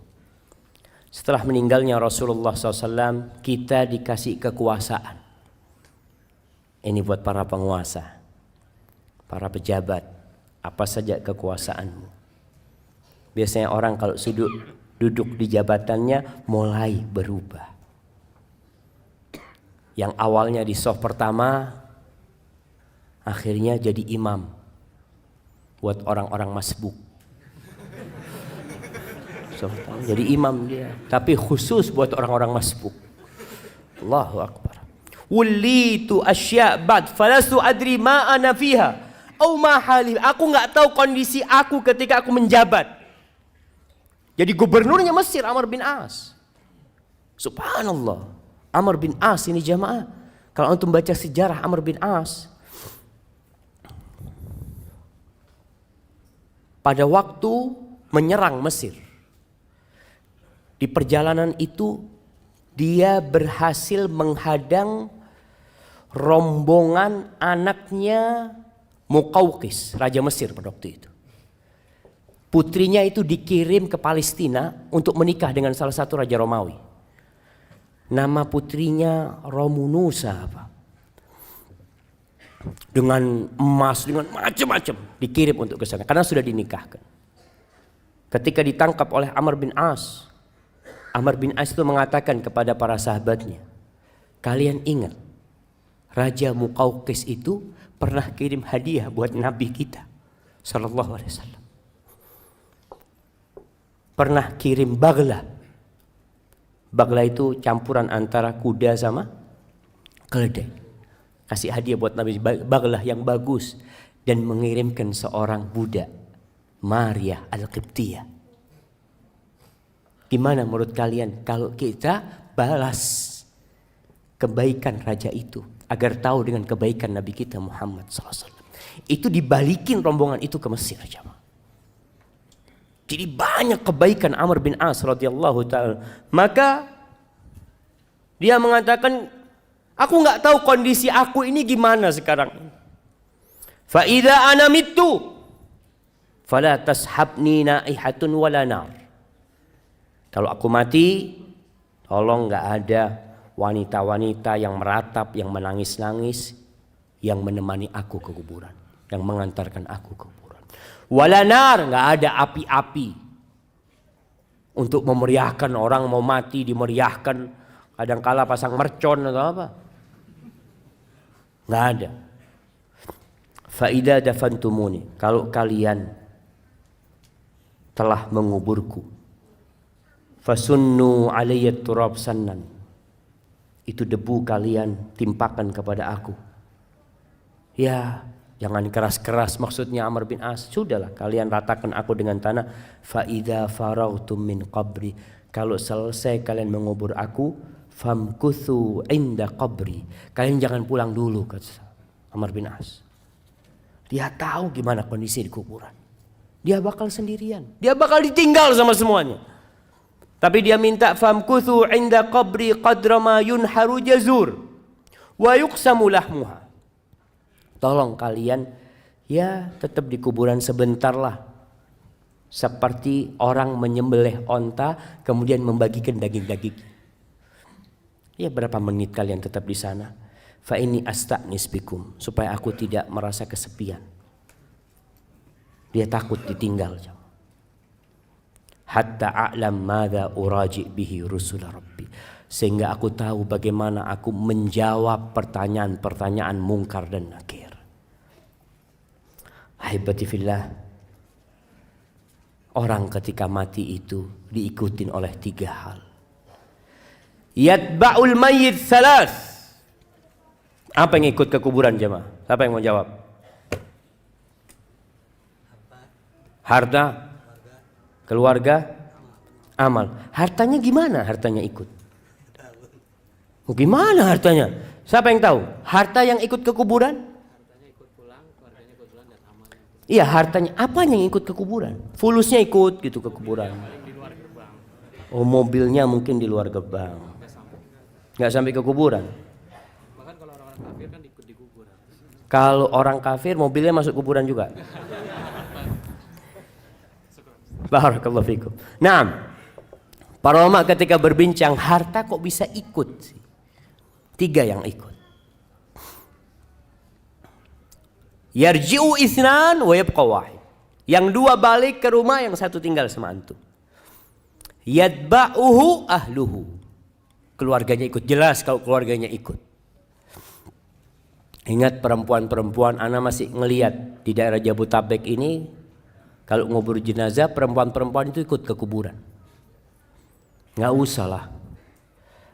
Speaker 1: Setelah meninggalnya Rasulullah SAW, kita dikasih kekuasaan. Ini buat para penguasa, para pejabat, apa saja kekuasaanmu. Biasanya orang kalau duduk di jabatannya mulai berubah. Yang awalnya di soft pertama, akhirnya jadi imam buat orang-orang masbuk. Jadi imam dia, tapi khusus buat orang-orang masbuk. Allahu Akbar. Wulitu asya' ba'd falastu adri ma ana fiha au ma hali. Aku enggak tahu kondisi aku ketika aku menjabat. Jadi gubernurnya Mesir Amr bin As. Subhanallah. Amr bin As ini jamaah. Kalau antum baca sejarah Amr bin As, pada waktu menyerang Mesir, di perjalanan itu dia berhasil menghadang rombongan anaknya Muqawqis, Raja Mesir pada waktu itu. Putrinya itu dikirim ke Palestina untuk menikah dengan salah satu raja Romawi. Nama putrinya Romunusa apa? Dengan emas, dengan macam-macam dikirim untuk ke sana karena sudah dinikahkan. Ketika ditangkap oleh Amr bin As, Amr bin As itu mengatakan kepada para sahabatnya, kalian ingat Raja Muqawqis itu pernah kirim hadiah buat Nabi kita sallallahu alaihi wasallam. Pernah kirim bagla. Bagla itu campuran antara kuda sama keledai. Kasih hadiah buat Nabi, bagla yang bagus. dan mengirimkan seorang budak, Maria Al-Qibtiyah. Gimana menurut kalian kalau kita balas kebaikan raja itu agar tahu dengan kebaikan Nabi kita Muhammad SAW? Itu dibalikin rombongan itu ke Mesir, jemaah. Jadi banyak kebaikan Amr bin As radhiyallahu taala. Maka dia mengatakan, aku nggak tahu kondisi aku ini gimana sekarang. Fa idza ana mittu fala tashabni naihatun wala nar. Kalau aku mati, tolong nggak ada wanita-wanita yang meratap, yang menangis-nangis, yang menemani aku ke kuburan, yang mengantarkan aku ke kuburan. Wala nar, nggak ada api-api untuk memeriahkan orang mau mati, dimeriahkan. Kadangkala pasang mercon atau apa. Nggak ada. Fa idza dafantumuni, kalau kalian telah menguburku, fasunnu alayya turab sannan, itu debu kalian timpakan kepada aku. Ya, jangan keras-keras maksudnya Amr bin As. Sudahlah, kalian ratakan aku dengan tanah. Fa idza faragtum min qabri, kalau selesai kalian mengubur aku, famkuthu inda qabri, kalian jangan pulang dulu, kata Amr bin As. Dia tahu gimana kondisi di kuburan. Dia bakal sendirian, dia bakal ditinggal sama semuanya. Tapi dia minta famkuthu inda qabri qadra ma yunharu jazur wa yuqsamu lahmuha. Tolong kalian ya tetap di kuburan sebentar lah. Seperti orang menyembelih onta kemudian membagikan daging-daging. Ya berapa menit kalian tetap di sana. Fa inni asta'nis bikum, supaya aku tidak merasa kesepian. Dia takut ditinggal. Hatta a'lam madza uraji bihi rusul rabbi, sehingga aku tahu bagaimana aku menjawab pertanyaan-pertanyaan mungkar dan nakir. Ahibati fillah, orang ketika mati itu diikutin oleh 3 hal. Yatba'ul mayyit salas. Apa yang ikut ke kuburan, jemaah? Siapa yang mau jawab? Harta, keluarga, amal. Hartanya gimana? Hartanya ikut. Oh, gimana hartanya? Siapa yang tahu? Harta yang ikut ke kuburan?
Speaker 3: Hartanya ikut pulang, keluarganya ikut pulang, dan amalnya ikut.
Speaker 1: Iya, hartanya. Apa yang ikut ke kuburan? Fulusnya ikut gitu ke kuburan.
Speaker 3: Di luar gerbang.
Speaker 1: Oh, mobilnya mungkin di luar gerbang. Nggak sampai ke kuburan.
Speaker 3: Bahkan kalau orang-orang kafir kan ikut di kuburan.
Speaker 1: Kalau orang kafir mobilnya masuk kuburan juga. Barakallahu fikum. Nah, para ulama ketika berbincang harta kok bisa ikut sih? 3 yang ikut. Yarji'u itsnan wa yabqa wahid. Yang 2 balik ke rumah, yang 1 tinggal sama antum. Yatba'uhu ahluhu. Keluarganya ikut. Jelas kalau keluarganya ikut. Ingat perempuan-perempuan, ana masih ngelihat di daerah Jabodetabek ini, kalau ngubur jenazah perempuan-perempuan itu ikut ke kuburan. Nggak usah lah.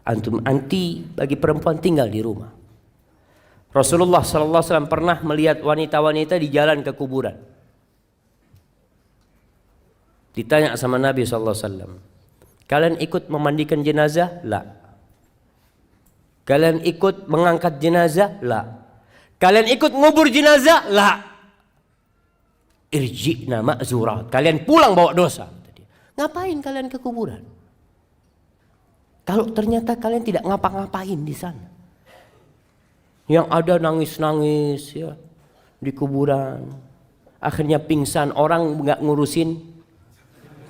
Speaker 1: Antum anti bagi perempuan tinggal di rumah. Rasulullah SAW pernah melihat wanita-wanita di jalan ke kuburan. Ditanya sama Nabi SAW, kalian ikut memandikan jenazah? La. Kalian ikut mengangkat jenazah? La. Kalian ikut ngubur jenazah? La. Irji'na ma'zurat, kalian pulang bawa dosa. Ngapain kalian ke kuburan? Kalau ternyata kalian tidak ngapa-ngapain di sana, yang ada nangis-nangis ya di kuburan, akhirnya pingsan, orang nggak ngurusin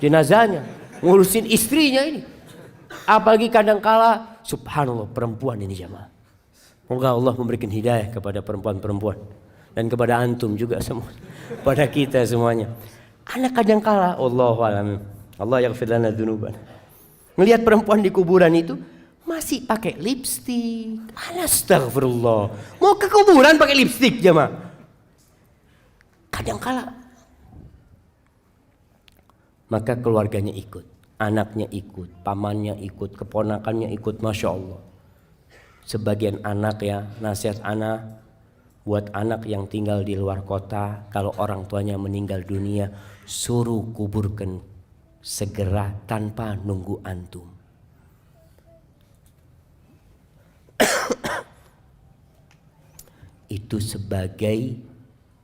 Speaker 1: jenazahnya, ngurusin istrinya ini. Apalagi kadangkala, subhanallah, perempuan ini jamaah. Semoga Allah memberikan hidayah kepada perempuan-perempuan. Dan kepada antum juga semua, pada kita semuanya. Anak kadangkala, Allahu a'lam, Allah yaghfir lana dzunuban. Melihat perempuan di kuburan itu masih pakai lipstik. Astagfirullah. Mau ke kuburan pakai lipstik jemaah. Kadangkala. Maka keluarganya ikut, anaknya ikut, pamannya ikut, keponakannya ikut, masya Allah. Sebagian anak ya, nasihat anak, buat anak yang tinggal di luar kota, kalau orang tuanya meninggal dunia, suruh kuburkan segera tanpa nunggu antum. Itu sebagai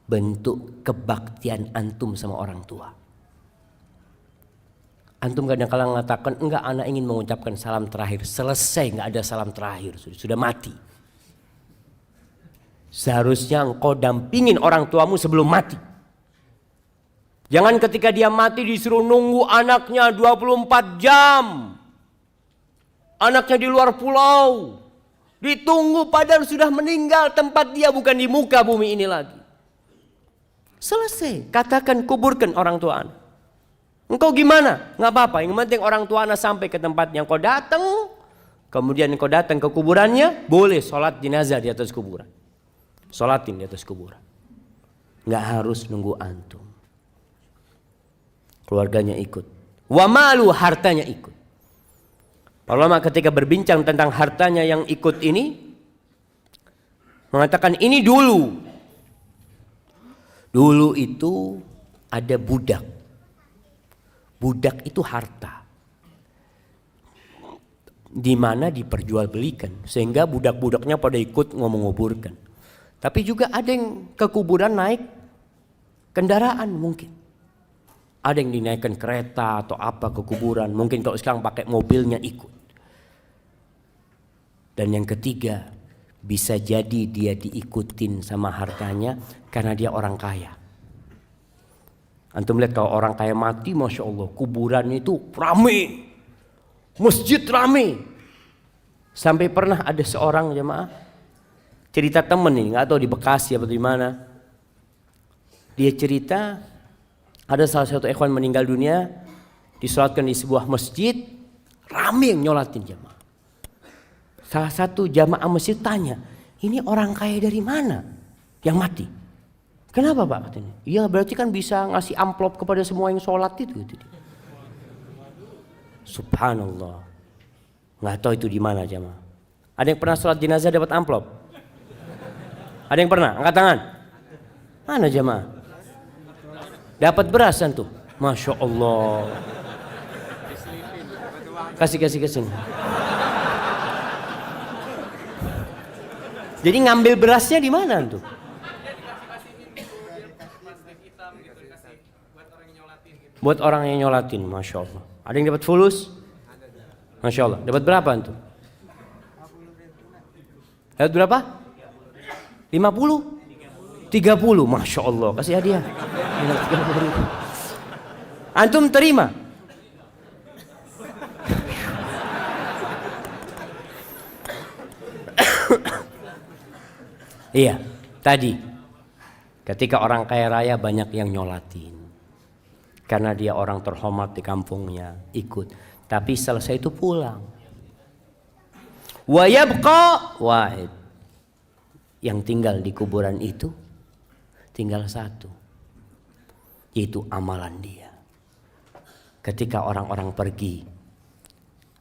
Speaker 1: bentuk kebaktian antum sama orang tua. Antum kadang-kadang mengatakan, enggak, anak ingin mengucapkan salam terakhir. Selesai, enggak ada salam terakhir, sudah mati. Seharusnya engkau dampingin orang tuamu sebelum mati. Jangan ketika dia mati disuruh nunggu anaknya 24 jam. Anaknya di luar pulau. Ditunggu padahal sudah meninggal, tempat dia bukan di muka bumi ini lagi. Selesai, katakan kuburkan orang tua anak. Engkau gimana? Nggak apa-apa, yang penting orang tua anak sampai ke tempat yang kau datang. Kemudian kau datang ke kuburannya, boleh sholat jenazah di atas kuburan. Sholatin di atas kuburan. Nggak harus nunggu antum. Keluarganya ikut. Wa malu, hartanya ikut. Para ulama ketika berbincang tentang hartanya yang ikut ini, mengatakan ini dulu. Dulu itu ada budak. Budak itu harta. Di mana diperjualbelikan. Sehingga budak-budaknya pada ikut ngomong-ngoburkan. Tapi juga ada yang ke kuburan naik kendaraan mungkin. Ada yang dinaikkan kereta atau apa ke kuburan. Mungkin kalau sekarang pakai mobilnya ikut. Dan yang ketiga, bisa jadi dia diikutin sama hartanya karena dia orang kaya. Antum lihat kalau orang kaya mati, Masya Allah, kuburannya itu rame. Masjid rame. Sampai pernah ada seorang jemaah, cerita temen ini, nggak tahu di Bekasi atau di mana. Dia cerita, ada salah satu ikhwan meninggal dunia, disolatkan di sebuah masjid, rame yang nyolatin jemaah. Salah satu jamaah masjid tanya, ini orang kaya dari mana yang mati? Kenapa Pak katanya? Iya berarti kan bisa ngasih amplop kepada semua yang sholat itu. Subhanallah. Nggak tahu itu di mana jamaah. Ada yang pernah sholat jenazah dapat amplop? Ada yang pernah? Angkat tangan. Mana jamaah? Dapat beras tuh. Masya Allah. Kasih. Jadi ngambil berasnya di mana tuh? Buat orang yang nyolatin, Masya Allah. Ada yang dapat fulus? Masya Allah. Dapat berapa tuh? Dapat berapa? 50? 30, Masya Allah. Kasih hadiah. 30. Antum terima? Iya, tadi ketika orang kaya raya banyak yang nyolatin. Karena dia orang terhormat di kampungnya, ikut. Tapi selesai itu pulang. Wa yabqa wahid. Yang tinggal di kuburan itu tinggal satu, yaitu amalan dia. Ketika orang-orang pergi,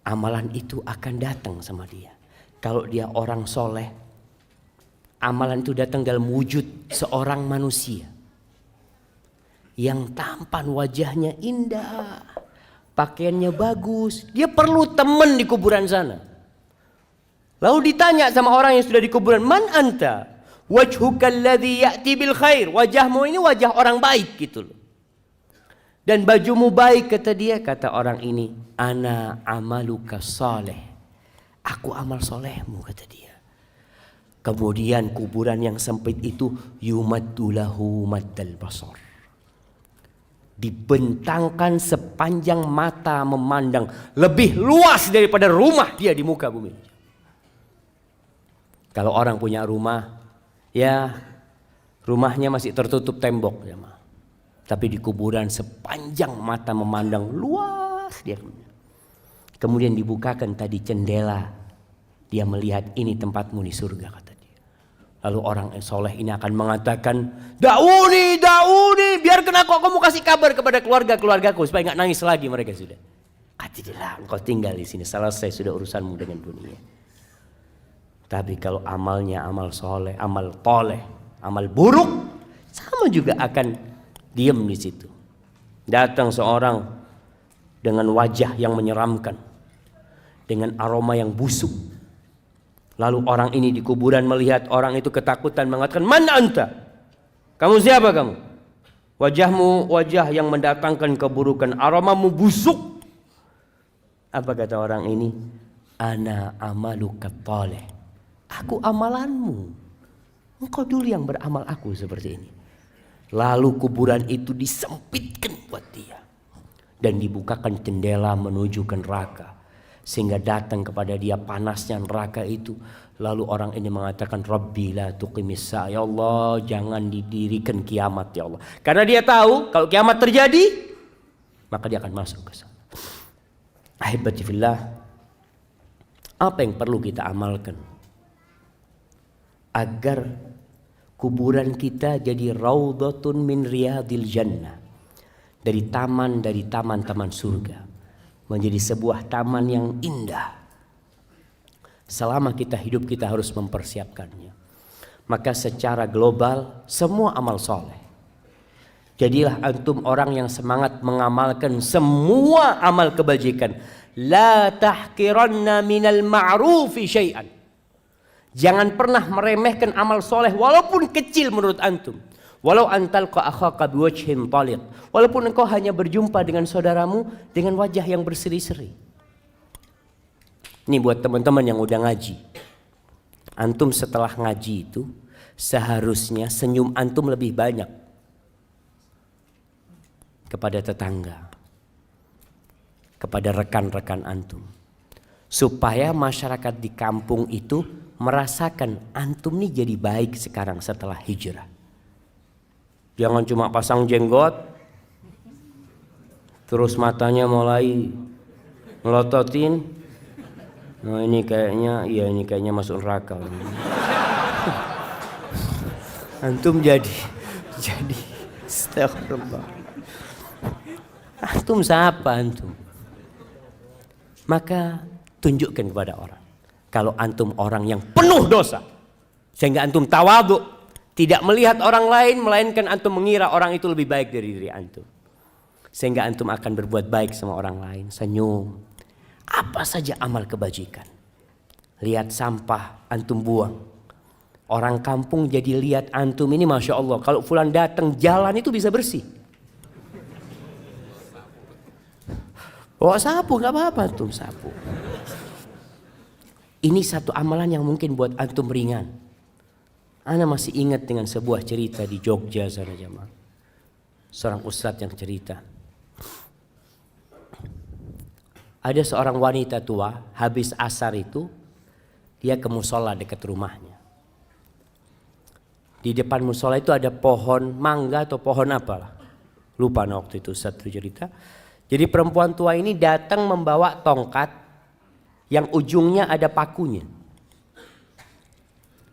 Speaker 1: amalan itu akan datang sama dia. Kalau dia orang soleh, amalan itu datang dalam wujud seorang manusia yang tampan, wajahnya indah, pakaiannya bagus. Dia perlu teman di kuburan sana. Lalu ditanya sama orang yang sudah di kuburan, man anta? Wajhuka alladhi ya'ti bil khair. Wajahmu ini wajah orang baik gitu loh. Dan bajumu baik, kata dia. Kata orang ini, ana amaluka saleh. Aku amal solehmu, kata dia. Kemudian kuburan yang sempit itu yumaddulahu maddal basar. Dibentangkan sepanjang mata memandang, lebih luas daripada rumah dia di muka bumi. Kalau orang punya rumah, ya rumahnya masih tertutup tembok ya, tapi di kuburan sepanjang mata memandang luas dia. Kemudian dibukakan tadi jendela, dia melihat ini tempatmu di surga, kata dia. Lalu orang soleh ini akan mengatakan, Dauni, biarkan aku kasih kabar kepada keluargaku supaya nggak nangis lagi mereka sudah. Katilah, engkau tinggal di sini, selesai sudah urusanmu dengan dunia. Tapi kalau amalnya amal soleh, amal toleh, amal buruk sama juga akan diam di situ. Datang seorang dengan wajah yang menyeramkan, dengan aroma yang busuk. Lalu orang ini di kuburan melihat orang itu ketakutan mengatakan, "Man anta?" Kamu siapa kamu? Wajahmu wajah yang mendatangkan keburukan, aromamu busuk. Apa kata orang ini? Ana amaluka taleh. Aku amalanmu. Engkau dulu yang beramal aku seperti ini. Lalu kuburan itu disempitkan buat dia. Dan dibukakan jendela menuju ke neraka. Sehingga datang kepada dia panasnya neraka itu. Lalu orang ini mengatakan, Rabbi la tuqimis sa'a. Ya Allah, jangan didirikan kiamat ya Allah. Karena dia tahu kalau kiamat terjadi, maka dia akan masuk ke sana. Ahibati fillah, apa yang perlu kita amalkan agar kuburan kita jadi raudhatun min riyadil jannah, dari taman-taman surga, menjadi sebuah taman yang indah. Selama kita hidup kita harus mempersiapkannya. Maka secara global semua amal soleh, jadilah antum orang yang semangat mengamalkan semua amal kebajikan. La tahqiranna minal ma'rufi syai'an. Jangan pernah meremehkan amal soleh walaupun kecil menurut antum. Walau antalqa akhaka biwajhin talid. Walaupun engkau hanya berjumpa dengan saudaramu dengan wajah yang berseri-seri. Ini buat teman-teman yang udah ngaji. Antum setelah ngaji itu seharusnya senyum antum lebih banyak kepada tetangga, kepada rekan-rekan antum, supaya masyarakat di kampung itu merasakan antum nih jadi baik sekarang setelah hijrah. Jangan cuma pasang jenggot terus matanya mulai melototin. Nah ini kayaknya masuk neraka. Antum jadi astagfirullah. Antum siapa antum? Maka tunjukkan kepada orang kalau antum orang yang penuh dosa, sehingga antum tawadhu, tidak melihat orang lain melainkan antum mengira orang itu lebih baik dari diri antum, sehingga antum akan berbuat baik sama orang lain. Senyum, apa saja amal kebajikan. Lihat sampah antum buang, orang kampung jadi lihat antum ini masya Allah, kalau fulan datang jalan itu bisa bersih. Bawa sapu gak apa-apa antum sapu. Ini satu amalan yang mungkin buat antum ringan. Ana masih ingat dengan sebuah cerita di Jogja sana jemaah. Seorang ustadz yang cerita. Ada seorang wanita tua habis asar itu dia ke musola dekat rumahnya. Di depan musola itu ada pohon mangga atau pohon apalah. Lupa waktu itu satu cerita. Jadi perempuan tua ini datang membawa tongkat yang ujungnya ada pakunya.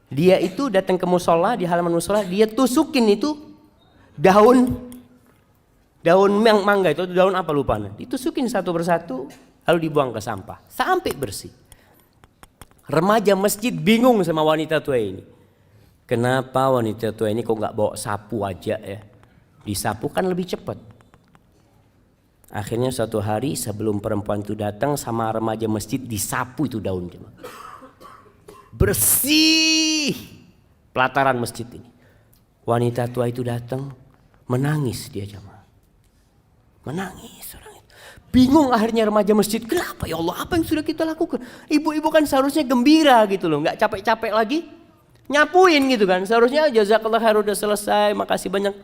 Speaker 1: Dia itu datang ke musola, di halaman musola, dia tusukin itu daun mangga itu, daun apa lupa. Ditusukin satu persatu, lalu dibuang ke sampah sampai bersih. Remaja masjid bingung sama wanita tua ini. Kenapa wanita tua ini kok nggak bawa sapu aja ya? Disapu kan lebih cepat. Akhirnya suatu hari sebelum perempuan itu datang sama remaja masjid disapu itu daun. Bersih pelataran masjid ini. Wanita tua itu datang menangis dia jemaah. Menangis orang itu. Bingung akhirnya remaja masjid. Kenapa ya Allah, apa yang sudah kita lakukan? Ibu-ibu kan seharusnya gembira gitu loh, nggak capek-capek lagi nyapuin gitu kan. Seharusnya jazakallah khair udah selesai, makasih banyak.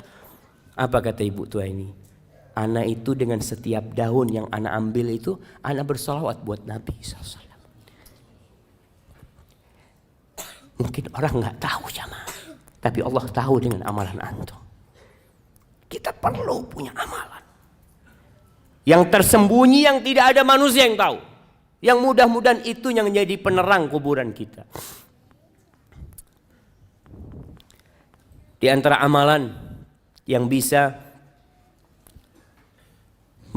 Speaker 1: Apa kata ibu tua ini? Ana itu dengan setiap daun yang ana ambil itu, ana bersolawat buat Nabi SAW. Mungkin orang nggak tahu jamaah, tapi Allah tahu dengan amalan antum. Kita perlu punya amalan yang tersembunyi, yang tidak ada manusia yang tahu. Yang mudah-mudahan itu yang menjadi penerang kuburan kita. Di antara amalan yang bisa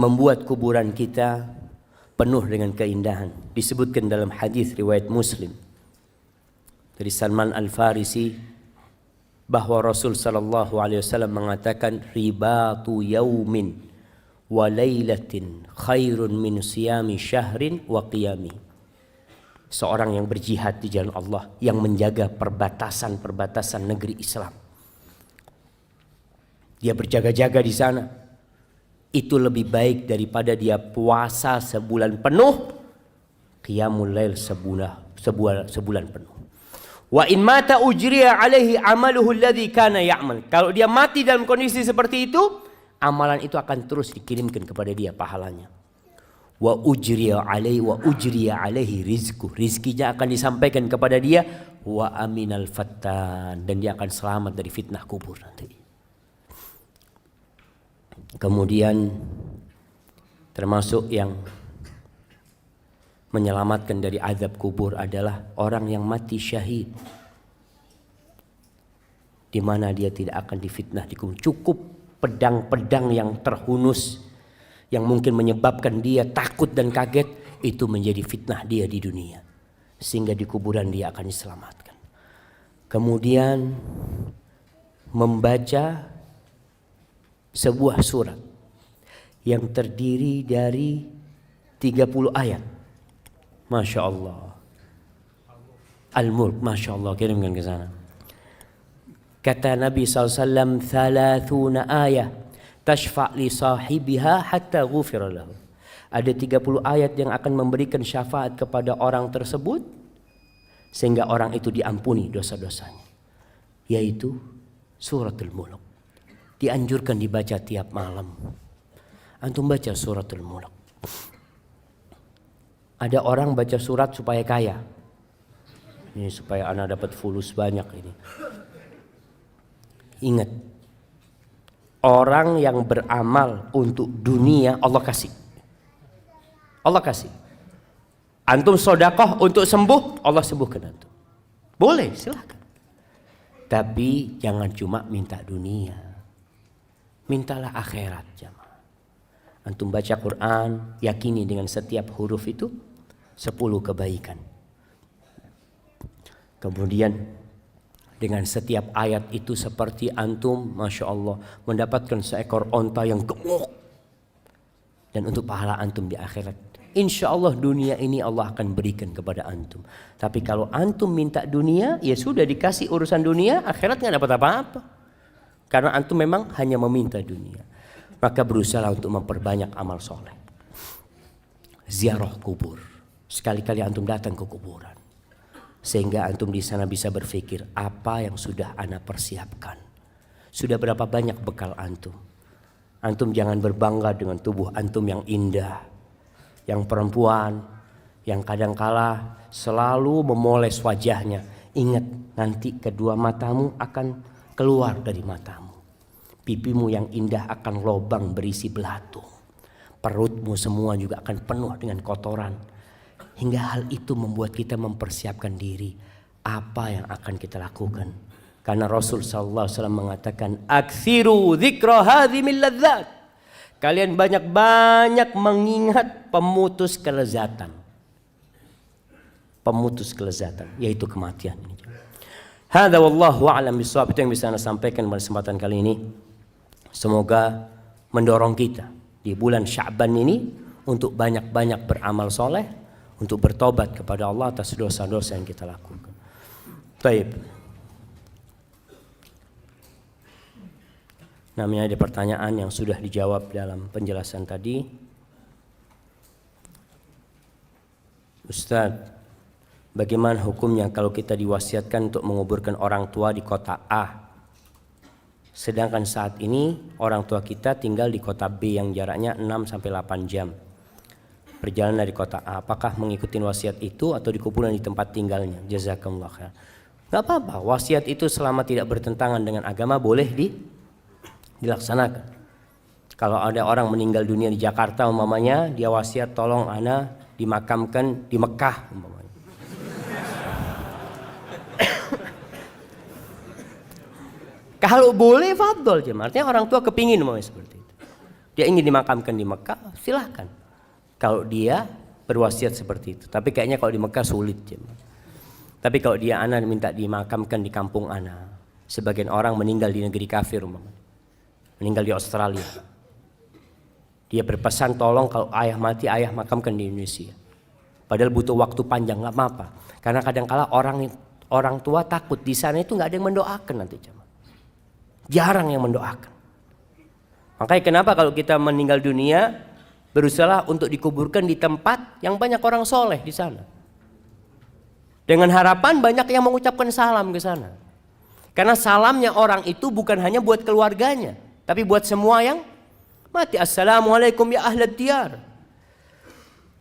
Speaker 1: membuat kuburan kita penuh dengan keindahan, disebutkan dalam hadis riwayat Muslim dari Salman Al-Farisi, bahwa Rasul sallallahu alaihi wasallam mengatakan ribatu yaumin wa lailatin khairun min siyami syahrin wa qiyami. Seorang yang berjihad di jalan Allah, yang menjaga perbatasan-perbatasan negeri Islam, dia berjaga-jaga di sana, itu lebih baik daripada dia puasa sebulan penuh, qiyamul lail sebulan penuh. Wa in mata ujriya alaihi amaluhu alladhi kana ya'mal. Kalau dia mati dalam kondisi seperti itu, amalan itu akan terus dikirimkan kepada dia pahalanya. Wa ujriya alaihi rizku. Rizkinya akan disampaikan kepada dia. Wa aminal fattan. Dan dia akan selamat dari fitnah kubur nanti. Kemudian termasuk yang menyelamatkan dari azab kubur adalah orang yang mati syahid, di mana dia tidak akan difitnah di kubur. Cukup pedang-pedang yang terhunus yang mungkin menyebabkan dia takut dan kaget, itu menjadi fitnah dia di dunia, sehingga di kuburan dia akan diselamatkan. Kemudian membaca sebuah surat yang terdiri dari 30 ayat. Masya Allah. Al-Mulk, Masya Allah, kirimkan ke sana. Kata Nabi SAW, 30 ayat tashfa' li sahibiha hatta ghufira lahu. Ada 30 ayat yang akan memberikan syafaat kepada orang tersebut sehingga orang itu diampuni dosa-dosanya. Yaitu suratul Mulk. Dianjurkan dibaca tiap malam. Antum baca suratul Mulk. Ada orang baca surat supaya kaya. Ini supaya anak dapat fulus banyak ini. Ingat, orang yang beramal untuk dunia Allah kasih. Allah kasih. Antum sodakoh untuk sembuh, Allah sembuhkan antum. Boleh, silakan. Tapi jangan cuma minta dunia. Mintalah akhirat jamaah. Antum baca Quran, yakini dengan setiap huruf itu 10 kebaikan. Kemudian dengan setiap ayat itu seperti antum, Masya Allah, mendapatkan seekor onta yang gemuk. Dan untuk pahala antum di akhirat, insya Allah dunia ini Allah akan berikan kepada antum. Tapi kalau antum minta dunia, ya sudah dikasih urusan dunia, akhirat nggak dapat apa-apa. Karena antum memang hanya meminta dunia. Maka berusaha untuk memperbanyak amal soleh. Ziarah kubur. Sekali-kali antum datang ke kuburan, sehingga antum di sana bisa berpikir, apa yang sudah ana persiapkan? Sudah berapa banyak bekal antum? Antum jangan berbangga dengan tubuh antum yang indah, yang perempuan, yang kadangkala selalu memoles wajahnya. Ingat, nanti kedua matamu akan keluar dari matamu. Pipimu yang indah akan lobang berisi belatung. Perutmu semua juga akan penuh dengan kotoran. Hingga hal itu membuat kita mempersiapkan diri. Apa yang akan kita lakukan? Karena Rasul SAW mengatakan, Aksiru dzikra hadhimil ladzat. Kalian banyak-banyak mengingat pemutus kelezatan. Pemutus kelezatan, yaitu kematian. Hadza wallahu a'lam bishawab. Itu yang bisa saya sampaikan pada kesempatan kali ini. Semoga mendorong kita di bulan Sya'ban ini untuk banyak-banyak beramal soleh, untuk bertobat kepada Allah atas dosa-dosa yang kita lakukan. Baik. Namanya ada pertanyaan yang sudah dijawab dalam penjelasan tadi. Ustaz, bagaimana hukumnya kalau kita diwasiatkan untuk menguburkan orang tua di kota A, sedangkan saat ini orang tua kita tinggal di kota B yang jaraknya 6-8 jam perjalanan dari kota A? Apakah mengikuti wasiat itu atau dikuburkan di tempat tinggalnya? Jazakumullah khair. Gak apa-apa, wasiat itu selama tidak bertentangan dengan agama boleh dilaksanakan. Kalau ada orang meninggal dunia di Jakarta umpamanya, dia wasiat tolong ana dimakamkan di Mekah umpamanya. Kalau boleh fadol jemaah. Artinya orang tua kepingin umpamanya seperti itu. Dia ingin dimakamkan di Mekah, silahkan. Kalau dia berwasiat seperti itu. Tapi kayaknya kalau di Mekah sulit jemaah. Tapi kalau dia ana minta dimakamkan di kampung ana, Sebagian orang meninggal di negeri kafir, meninggal di Australia. Dia berpesan, tolong kalau ayah mati, ayah makamkan di Indonesia. Padahal butuh waktu panjang, nggak apa-apa. Karena kadang-kala orang tua takut di sana itu nggak ada yang mendoakan nanti, jarang yang mendoakan. Makanya kenapa kalau kita meninggal dunia, berusaha untuk dikuburkan di tempat yang banyak orang soleh di sana. Dengan harapan banyak yang mengucapkan salam ke sana. Karena salamnya orang itu bukan hanya buat keluarganya, tapi buat semua yang mati. Assalamualaikum ya ahlad diyar.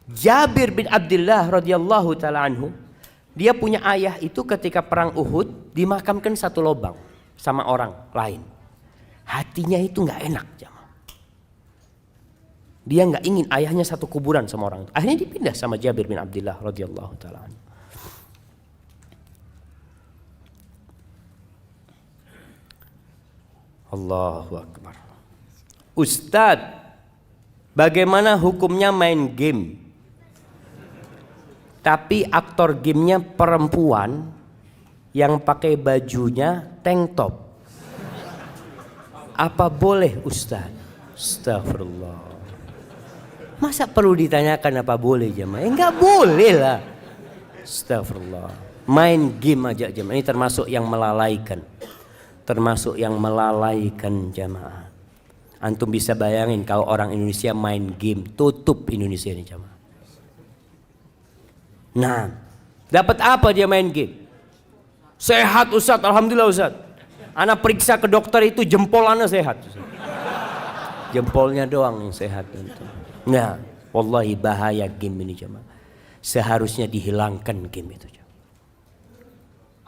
Speaker 1: Jabir bin Abdullah radhiyallahu taala anhu, dia punya ayah itu ketika perang Uhud dimakamkan satu lubang sama orang lain. Hatinya itu nggak enak, jamaah. Dia nggak ingin ayahnya satu kuburan sama orang itu. Akhirnya dipindah sama Jabir bin Abdullah radhiyallahu taala anhu. Allahu Akbar. Ustadz, bagaimana hukumnya main game? Tapi aktor gamenya perempuan yang pakai bajunya tank top. Apa boleh Ustadz? Astagfirullah. Masa perlu ditanyakan apa boleh jemaah? Enggak boleh lah. Astagfirullah. Main game aja jemaah. Ini termasuk yang melalaikan. Termasuk yang melalaikan jamaah. Antum bisa bayangin kalau orang Indonesia main game, tutup Indonesia ini jamaah. Nah, dapat apa dia main game? Sehat Ustaz, alhamdulillah Ustaz. Anak periksa ke dokter itu jempol anak sehat. Jempolnya doang yang sehat. Nah, wallahi bahaya game ini jamaah. Seharusnya dihilangkan game itu.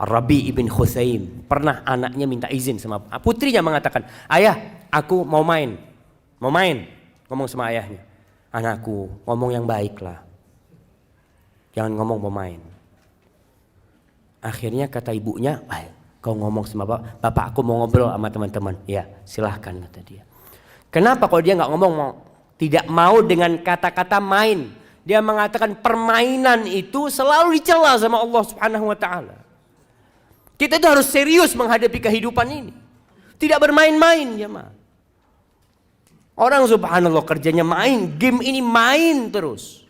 Speaker 1: Rabi ibn Khusaim pernah anaknya minta izin sama putrinya, mengatakan, ayah aku mau main, ngomong sama ayahnya, anakku ngomong yang baik lah, jangan ngomong mau main. Akhirnya kata ibunya, kau ngomong sama bapak aku mau ngobrol sama teman-teman. Ya silahkan kata dia. Kenapa kalau dia nggak ngomong, tidak mau dengan kata-kata main, dia mengatakan permainan itu selalu dicela sama Allah Subhanahu wa taala. Kita itu harus serius menghadapi kehidupan ini. Tidak bermain-main jemaah. Orang subhanallah kerjanya main, game ini main terus.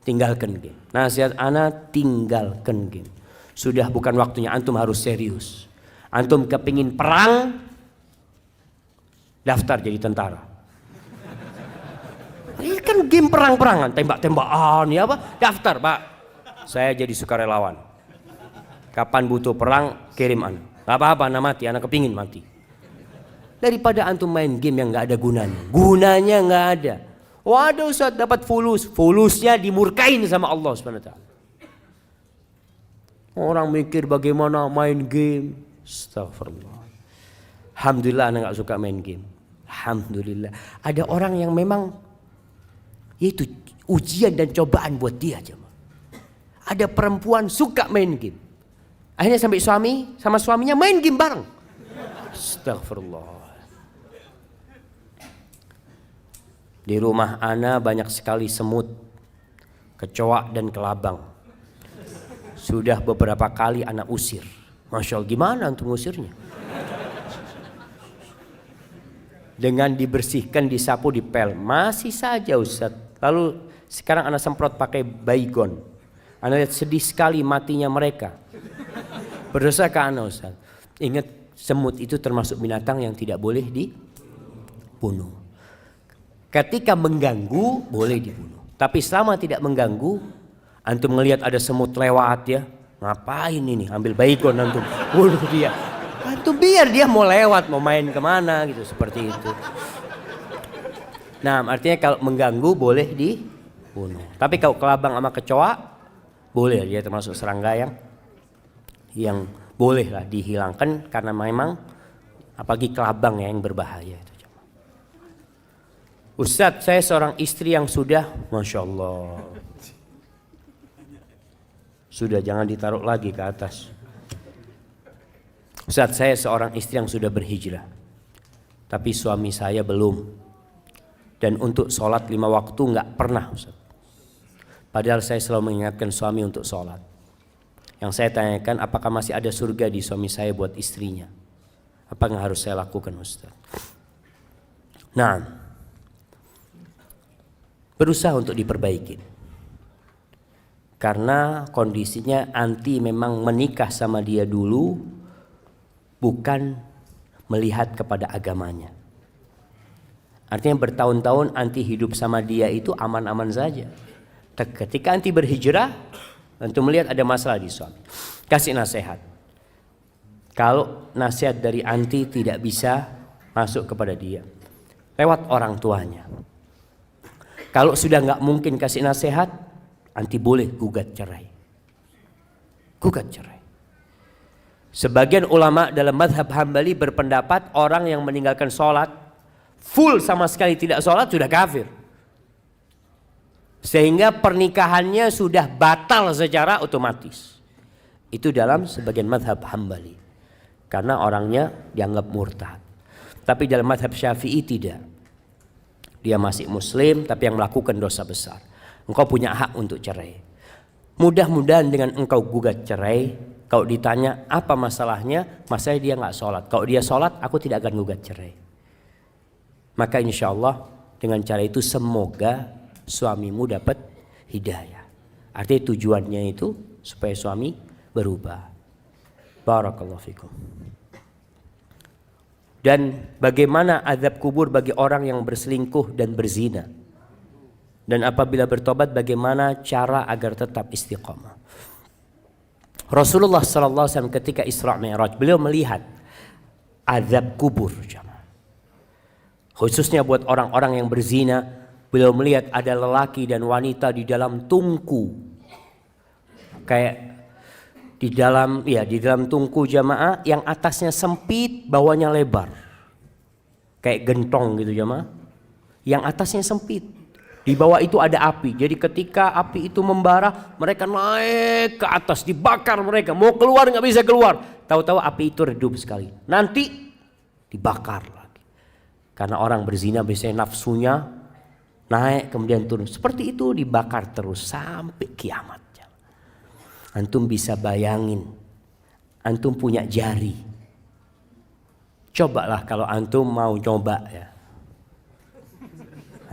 Speaker 1: Tinggalkan game. Nasihat anak, tinggalkan game. Sudah bukan waktunya, antum harus serius. Antum kepingin perang, daftar jadi tentara. Ini kan game perang-perangan, tembak-tembakan ya apa? Daftar Pak, saya jadi sukarelawan. Kapan butuh perang kirim anak. Gak apa-apa anak mati, anak kepingin mati. Daripada antum main game yang gak ada gunanya. Gunanya gak ada. Waduh Ustaz dapat fulus. Fulusnya dimurkain sama Allah SWT. Orang mikir bagaimana main game. Astagfirullah. Alhamdulillah anak gak suka main game. Alhamdulillah. Ada orang yang memang itu ujian dan cobaan buat dia. Ada perempuan suka main game. Akhirnya sampai sama suaminya main game bareng. Astagfirullah. Di rumah ana banyak sekali semut, kecoa dan kelabang. Sudah beberapa kali ana usir. Masya Allah, gimana untuk ngusirnya? Dengan dibersihkan, disapu, dipel. Masih saja Ustaz. Lalu sekarang ana semprot pakai baygon. Ana lihat sedih sekali matinya mereka. Berdosa ke anak Ustaz. Ingat semut itu termasuk binatang yang tidak boleh dibunuh. Ketika mengganggu boleh dibunuh. Tapi selama tidak mengganggu, antum melihat ada semut lewat ya, ngapain ini? Ambil baygon antum, bunuh dia. Antum biar dia mau lewat, mau main kemana gitu, seperti itu. Nah artinya kalau mengganggu boleh dibunuh. Tapi kalau kelabang sama kecoa, boleh, dia termasuk serangga yang bolehlah dihilangkan karena memang apalagi kelabang yang berbahaya itu. Ustadz, saya seorang istri yang sudah, Masya Allah, sudah jangan ditaruh lagi ke atas. Ustadz, saya seorang istri yang sudah berhijrah, tapi suami saya belum. Dan untuk sholat 5 waktu nggak pernah Ustadz. Padahal saya selalu mengingatkan suami untuk sholat. Yang saya tanyakan, apakah masih ada surga di suami saya buat istrinya? Apa yang harus saya lakukan, Ustaz? Nah, berusaha untuk diperbaiki. Karena kondisinya anti memang menikah sama dia dulu, bukan melihat kepada agamanya. Artinya bertahun-tahun anti hidup sama dia itu aman-aman saja. Ketika anti berhijrah, antum melihat ada masalah di suami, kasih nasihat. Kalau nasihat dari anti tidak bisa masuk kepada dia, lewat orang tuanya. Kalau sudah nggak mungkin kasih nasihat, anti boleh gugat cerai. Gugat cerai. Sebagian ulama dalam mazhab Hambali berpendapat orang yang meninggalkan sholat, full sama sekali tidak sholat, sudah kafir. Sehingga pernikahannya sudah batal secara otomatis. Itu dalam sebagian mazhab Hambali. Karena orangnya dianggap murtad. Tapi dalam mazhab Syafi'i tidak. Dia masih muslim tapi yang melakukan dosa besar. Engkau punya hak untuk cerai. Mudah-mudahan dengan engkau gugat cerai, kalau ditanya apa masalahnya, masalahnya dia nggak sholat. Kalau dia sholat, aku tidak akan gugat cerai. Maka insya Allah dengan cara itu semoga suamimu dapat hidayah. Artinya tujuannya itu supaya suami berubah. Barakallahu fikum. Dan bagaimana azab kubur bagi orang yang berselingkuh dan berzina? Dan apabila bertobat bagaimana cara agar tetap istiqamah? Rasulullah SAW ketika Isra Mi'raj beliau melihat azab kubur, khususnya buat orang-orang yang berzina. Beliau melihat ada lelaki dan wanita di dalam tungku, kayak di dalam tungku jamaah yang atasnya sempit, bawahnya lebar, kayak gentong gitu jamaah. Yang atasnya sempit, di bawah itu ada api. Jadi ketika api itu membara, mereka naik ke atas, dibakar mereka. Mau keluar nggak bisa keluar. Tahu-tahu api itu redup sekali. Nanti dibakar lagi. Karena orang berzina biasanya nafsunya naik kemudian turun. Seperti itu dibakar terus sampai kiamat. Antum bisa bayangin, antum punya jari. Cobalah kalau antum mau coba ya.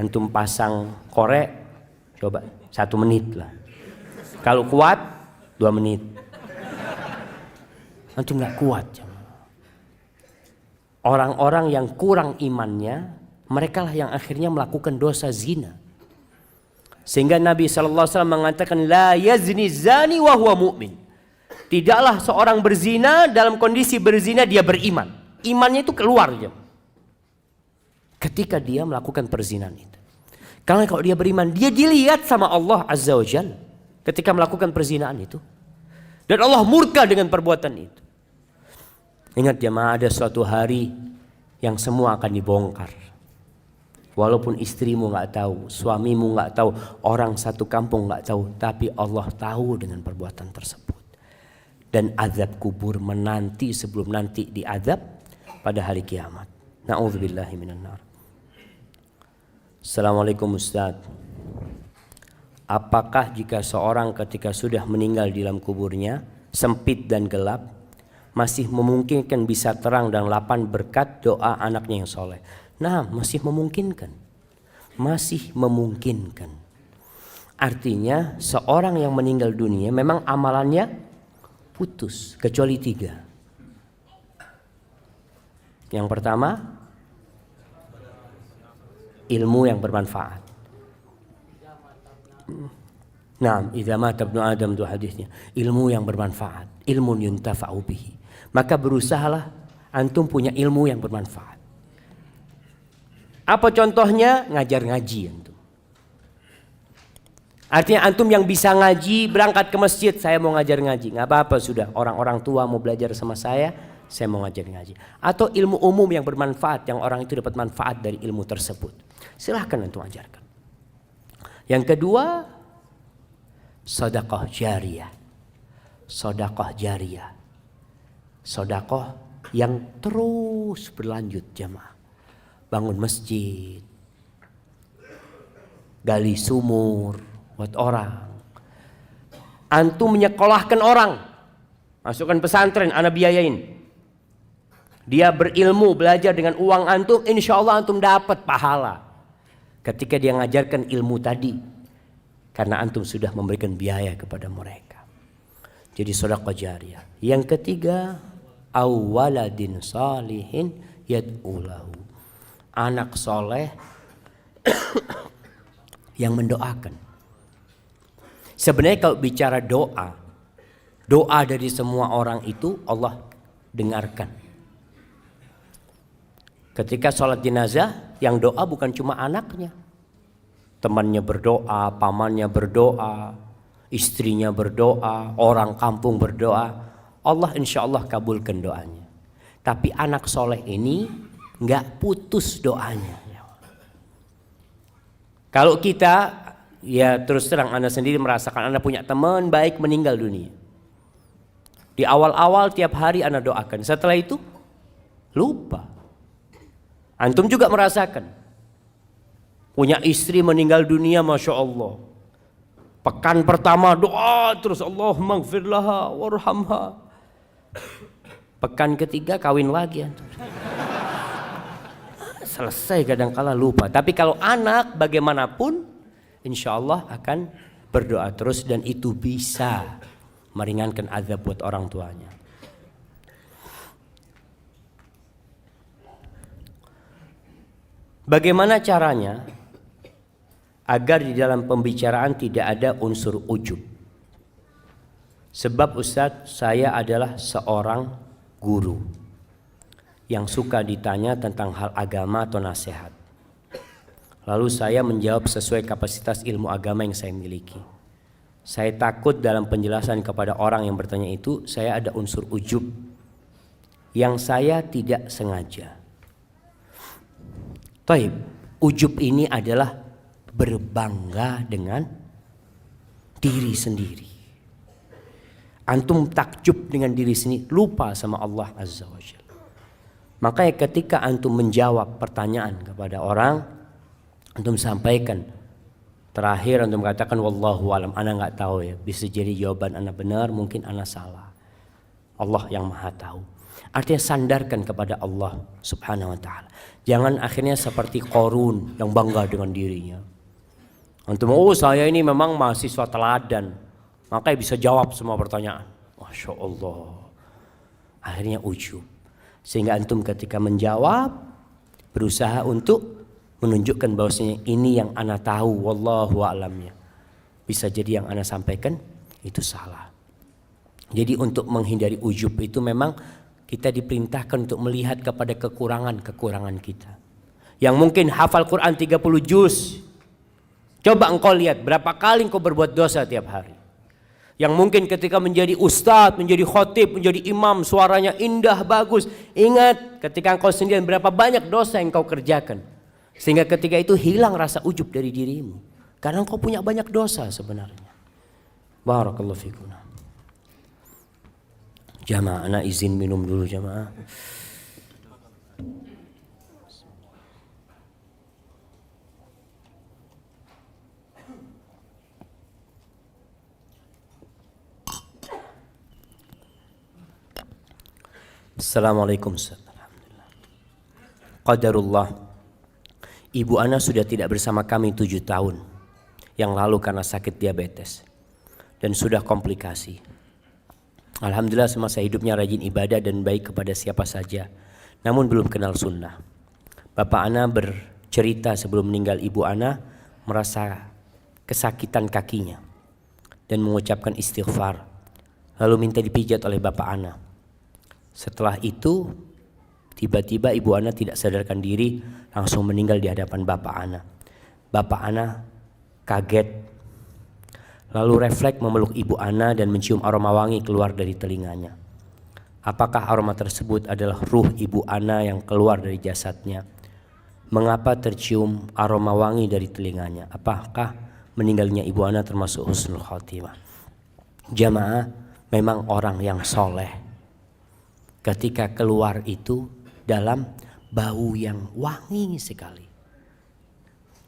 Speaker 1: Antum pasang korek, coba 1 menit lah. Kalau kuat 2 menit. Antum nggak kuat. Orang-orang yang kurang imannya, mereka lah yang akhirnya melakukan dosa zina. Sehingga Nabi SAW mengatakan, la yazni zani wa huwa mu'min. Tidaklah seorang berzina dalam kondisi berzina dia beriman. Imannya itu keluar aja ketika dia melakukan perzinahan itu. Karena kalau dia beriman, dia dilihat sama Allah Azza wa Jalla ketika melakukan perzinahan itu. Dan Allah murka dengan perbuatan itu. Ingat jemaah, ada suatu hari yang semua akan dibongkar. Walaupun istrimu nggak tahu, suamimu nggak tahu, orang satu kampung nggak tahu, tapi Allah tahu dengan perbuatan tersebut. Dan azab kubur menanti sebelum nanti diazab pada hari kiamat. Na'udzubillahi minan nar. Assalamualaikum Ustaz. Apakah jika seorang ketika sudah meninggal di dalam kuburnya sempit dan gelap, masih memungkinkan bisa terang dan lapang berkat doa anaknya yang soleh? Nah, masih memungkinkan. Masih memungkinkan. Artinya seorang yang meninggal dunia memang amalannya putus kecuali 3. Yang pertama, ilmu yang bermanfaat. Nah, idza mata ibnu Adam itu hadisnya, ilmu yang bermanfaat, ilmun yuntafa'u bihi. Maka berusahalah antum punya ilmu yang bermanfaat. Apa contohnya? Ngajar ngaji antum. Artinya antum yang bisa ngaji berangkat ke masjid, saya mau ngajar ngaji, nggak apa-apa sudah. Orang-orang tua mau belajar sama saya mau ngajar ngaji. Atau ilmu umum yang bermanfaat, yang orang itu dapat manfaat dari ilmu tersebut. Silahkan antum ajarkan. Yang kedua, sedekah jariyah. Sedekah jariyah. Sedekah yang terus berlanjut jamaah. Bangun masjid, gali sumur buat orang, antum menyekolahkan orang Masukkan pesantren, ana biayain. Dia berilmu, belajar dengan uang antum, insya Allah antum dapat pahala. Ketika dia ngajarkan ilmu tadi, karena antum sudah memberikan biaya kepada mereka. Jadi sedekah jariyah. Yang ketiga, awwaladin salihin yad'ulahu. Anak soleh yang mendoakan. Sebenarnya kalau bicara doa, doa dari semua orang itu Allah dengarkan. Ketika sholat jenazah, yang doa bukan cuma anaknya. Temannya berdoa, pamannya berdoa, istrinya berdoa, orang kampung berdoa. Allah insya Allah kabulkan doanya. Tapi anak soleh ini nggak putus doanya. Kalau kita, ya terus terang anda sendiri merasakan anda punya teman baik meninggal dunia. Di awal-awal tiap hari anda doakan. Setelah itu lupa. Antum juga merasakan. Punya istri meninggal dunia, Masya Allah. Pekan pertama doa terus, Allahumma gfir laha warhamha. Pekan ketiga kawin lagi. Selesai, kadangkala lupa. Tapi kalau anak bagaimanapun, insya Allah akan berdoa terus. Dan itu bisa meringankan azab buat orang tuanya. Bagaimana caranya agar di dalam pembicaraan tidak ada unsur ujub? Sebab Ustadz, saya adalah seorang guru yang suka ditanya tentang hal agama atau nasihat. Lalu saya menjawab sesuai kapasitas ilmu agama yang saya miliki. Saya takut dalam penjelasan kepada orang yang bertanya itu, saya ada unsur ujub yang saya tidak sengaja. Taib, ujub ini adalah berbangga dengan diri sendiri. Antum takjub dengan diri sendiri, lupa sama Allah Azza wa Jalla. Makanya ketika antum menjawab pertanyaan kepada orang, antum sampaikan. Terakhir antum katakan wallahu alam, ana nggak tahu ya. Bisa jadi jawaban ana benar, mungkin ana salah. Allah yang maha tahu. Artinya sandarkan kepada Allah subhanahu wa ta'ala. Jangan akhirnya seperti Qarun yang bangga dengan dirinya. Antum, oh saya ini memang mahasiswa teladan, makanya bisa jawab semua pertanyaan. Masya Allah. Akhirnya ujub. Sehingga antum ketika menjawab, berusaha untuk menunjukkan bahwasanya ini yang ana tahu, wallahu a'lamnya. Bisa jadi yang ana sampaikan itu salah. Jadi untuk menghindari ujub itu memang kita diperintahkan untuk melihat kepada kekurangan-kekurangan kita. Yang mungkin hafal Quran 30 juz. Coba engkau lihat berapa kali engkau berbuat dosa tiap hari. Yang mungkin ketika menjadi ustadz, menjadi khotib, menjadi imam, suaranya indah, bagus. Ingat ketika engkau sendirian berapa banyak dosa yang engkau kerjakan. Sehingga ketika itu hilang rasa ujub dari dirimu. Karena engkau punya banyak dosa sebenarnya. Barakallahu fikum. Jamaah, anak izin minum dulu jamaah. Assalamualaikum. Alhamdulillah. Qadarullah. Ibu ana sudah tidak bersama kami 7 tahun yang lalu karena sakit diabetes dan sudah komplikasi. Alhamdulillah semasa hidupnya rajin ibadah dan baik kepada siapa saja, namun belum kenal sunnah. Bapak ana bercerita sebelum meninggal ibu ana merasa kesakitan kakinya dan mengucapkan istighfar, lalu minta dipijat oleh bapak ana. Setelah itu tiba-tiba ibu ana tidak sadarkan diri, langsung meninggal di hadapan bapak ana. Bapak ana kaget, lalu refleks memeluk ibu ana dan mencium aroma wangi keluar dari telinganya. Apakah aroma tersebut adalah ruh ibu ana yang keluar dari jasadnya? Mengapa tercium aroma wangi dari telinganya? Apakah meninggalnya ibu ana termasuk husnul khotimah? Jamaah, memang orang yang soleh ketika keluar itu dalam bau yang wangi sekali.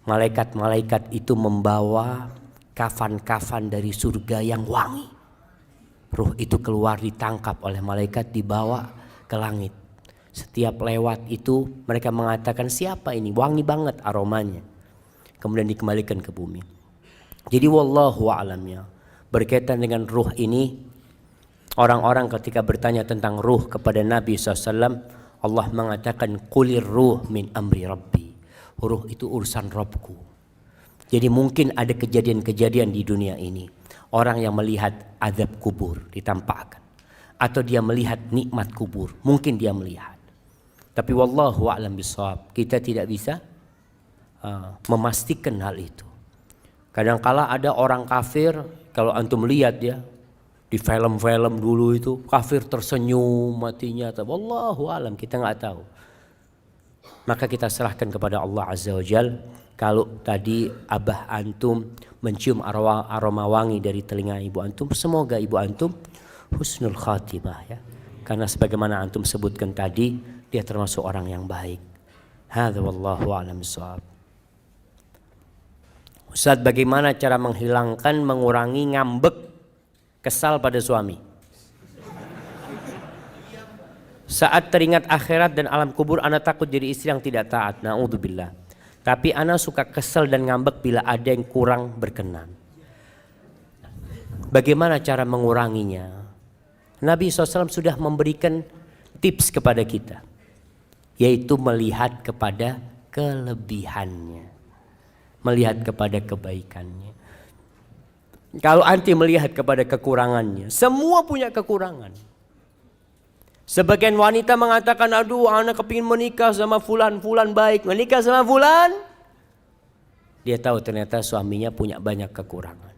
Speaker 1: Malaikat-malaikat itu membawa kafan-kafan dari surga yang wangi. Ruh itu keluar ditangkap oleh malaikat dibawa ke langit. Setiap lewat itu mereka mengatakan siapa ini, wangi banget aromanya. Kemudian dikembalikan ke bumi. Jadi wallahu a'lam ya. Berkaitan dengan ruh ini, orang-orang ketika bertanya tentang ruh kepada Nabi SAW, Allah mengatakan qulir ruh min amri rabbi. Ruh itu urusan Rabbku. Jadi mungkin ada kejadian-kejadian di dunia ini. Orang yang melihat azab kubur ditampakkan. Atau dia melihat nikmat kubur. Mungkin dia melihat. Tapi wallahu a'lam bishawab. Kita tidak bisa memastikan hal itu. Kadangkala ada orang kafir, kalau antum lihat ya, di film-film dulu itu kafir tersenyum matinya. Wallahu a'lam, kita nggak tahu. Maka kita serahkan kepada Allah Azza wa Jal. Kalau tadi abah antum mencium aroma wangi dari telinga ibu antum, semoga ibu antum husnul khatimah ya. Karena sebagaimana antum sebutkan tadi, dia termasuk orang yang baik. Hadza wallahu a'lam bishawab. Ustaz, bagaimana cara menghilangkan, mengurangi ngambek, kesal pada suami? Saat teringat akhirat dan alam kubur, ana takut jadi istri yang tidak taat. Na'udzubillah. Tapi ana suka kesel dan ngambek bila ada yang kurang berkenan. Bagaimana cara menguranginya? Nabi SAW sudah memberikan tips kepada kita, yaitu melihat kepada kelebihannya, melihat kepada kebaikannya. Kalau anti melihat kepada kekurangannya, semua punya kekurangan. Sebagian wanita mengatakan, aduh anak kepingin menikah sama fulan, fulan baik, menikah sama fulan. Dia tahu ternyata suaminya punya banyak kekurangan.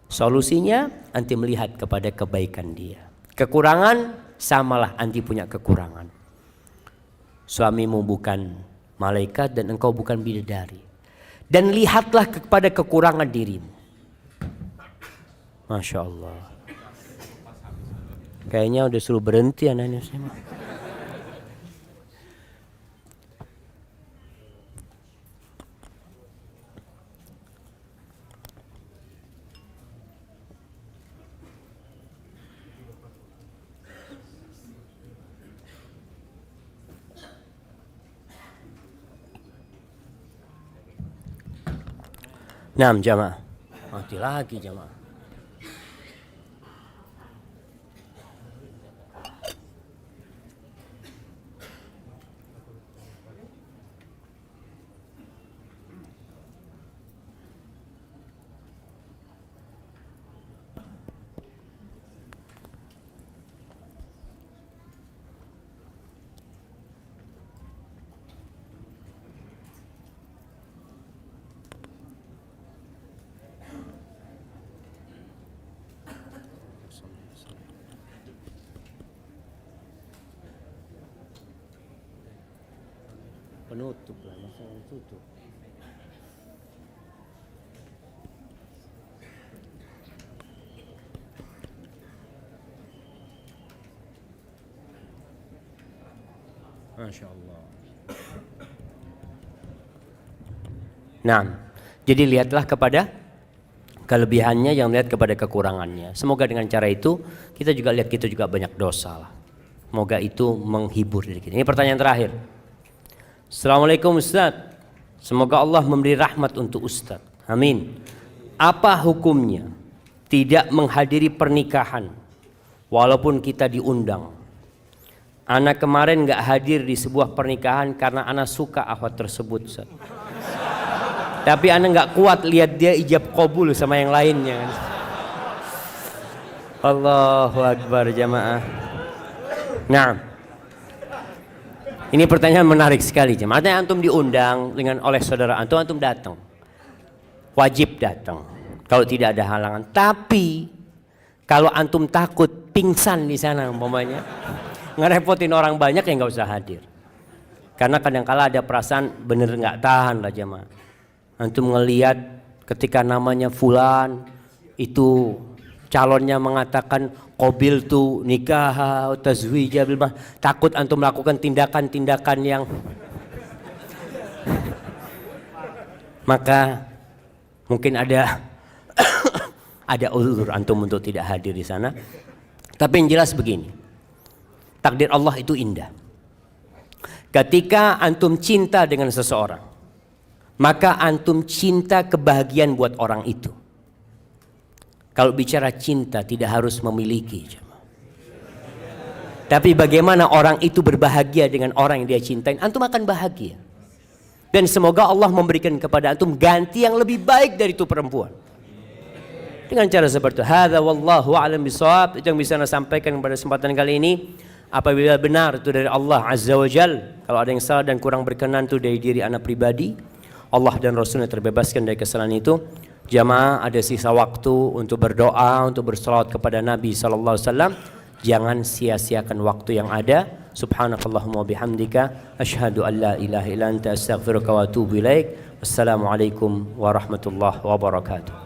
Speaker 1: Solusinya anti melihat kepada kebaikan dia. Kekurangan samalah anti punya kekurangan. Suamimu bukan malaikat dan engkau bukan bidadari. Dan lihatlah kepada kekurangan dirimu. Masya Allah. Kayaknya udah suruh berhenti anaknya saya. Nah, jamaah. Mati lagi jamaah. Penutup lah, masa tutup. Masya Allah. Nah, jadi lihatlah kepada kelebihannya, yang lihat kepada kekurangannya. Semoga dengan cara itu kita juga lihat kita juga banyak dosa lah. Semoga itu menghibur diri kita. Ini pertanyaan terakhir. Assalamualaikum Ustaz. Semoga Allah memberi rahmat untuk Ustaz. Amin. Apa hukumnya tidak menghadiri pernikahan walaupun kita diundang? Anak kemarin gak hadir di sebuah pernikahan karena anak suka akhwat tersebut, Ustaz. Tapi anak gak kuat lihat dia ijab qabul sama yang lainnya. Allahu Akbar jamaah. Nah, ini pertanyaan menarik sekali jemaah. Artinya antum diundang dengan oleh saudara antum, antum datang. Wajib datang. Kalau tidak ada halangan. Tapi kalau antum takut pingsan di sana umpamanya, ngerepotin orang banyak ya nggak usah hadir. Karena kadang-kala ada perasaan bener nggak tahan lah jemaah. Antum ngelihat ketika namanya fulan itu calonnya mengatakan qabil tu nikah tazwija bil mah, takut antum melakukan tindakan-tindakan yang maka mungkin ada ada uzur antum untuk tidak hadir di sana. Tapi yang jelas begini, takdir Allah itu indah. Ketika antum cinta dengan seseorang, maka antum cinta kebahagiaan buat orang itu. Kalau bicara cinta tidak harus memiliki. Tapi bagaimana orang itu berbahagia dengan orang yang dia cintai, antum akan bahagia. Dan semoga Allah memberikan kepada antum ganti yang lebih baik dari itu perempuan. Dengan cara seperti itu. Hadza wallahu a'lam bishawab. Itu yang bisa saya sampaikan pada kesempatan kali ini. Apabila benar itu dari Allah Azza wa Jal, kalau ada yang salah dan kurang berkenan itu dari diri anak pribadi, Allah dan Rasulnya terbebaskan dari kesalahan itu. Jamaah ada sisa waktu untuk berdoa, untuk bersalawat kepada Nabi SAW. Jangan sia-siakan waktu yang ada. Subhanakallahumma bihamdika asyhadu an la ilaha illa anta astaghfiruka wa atubu ilaik. Wassalamualaikum warahmatullahi wabarakatuh.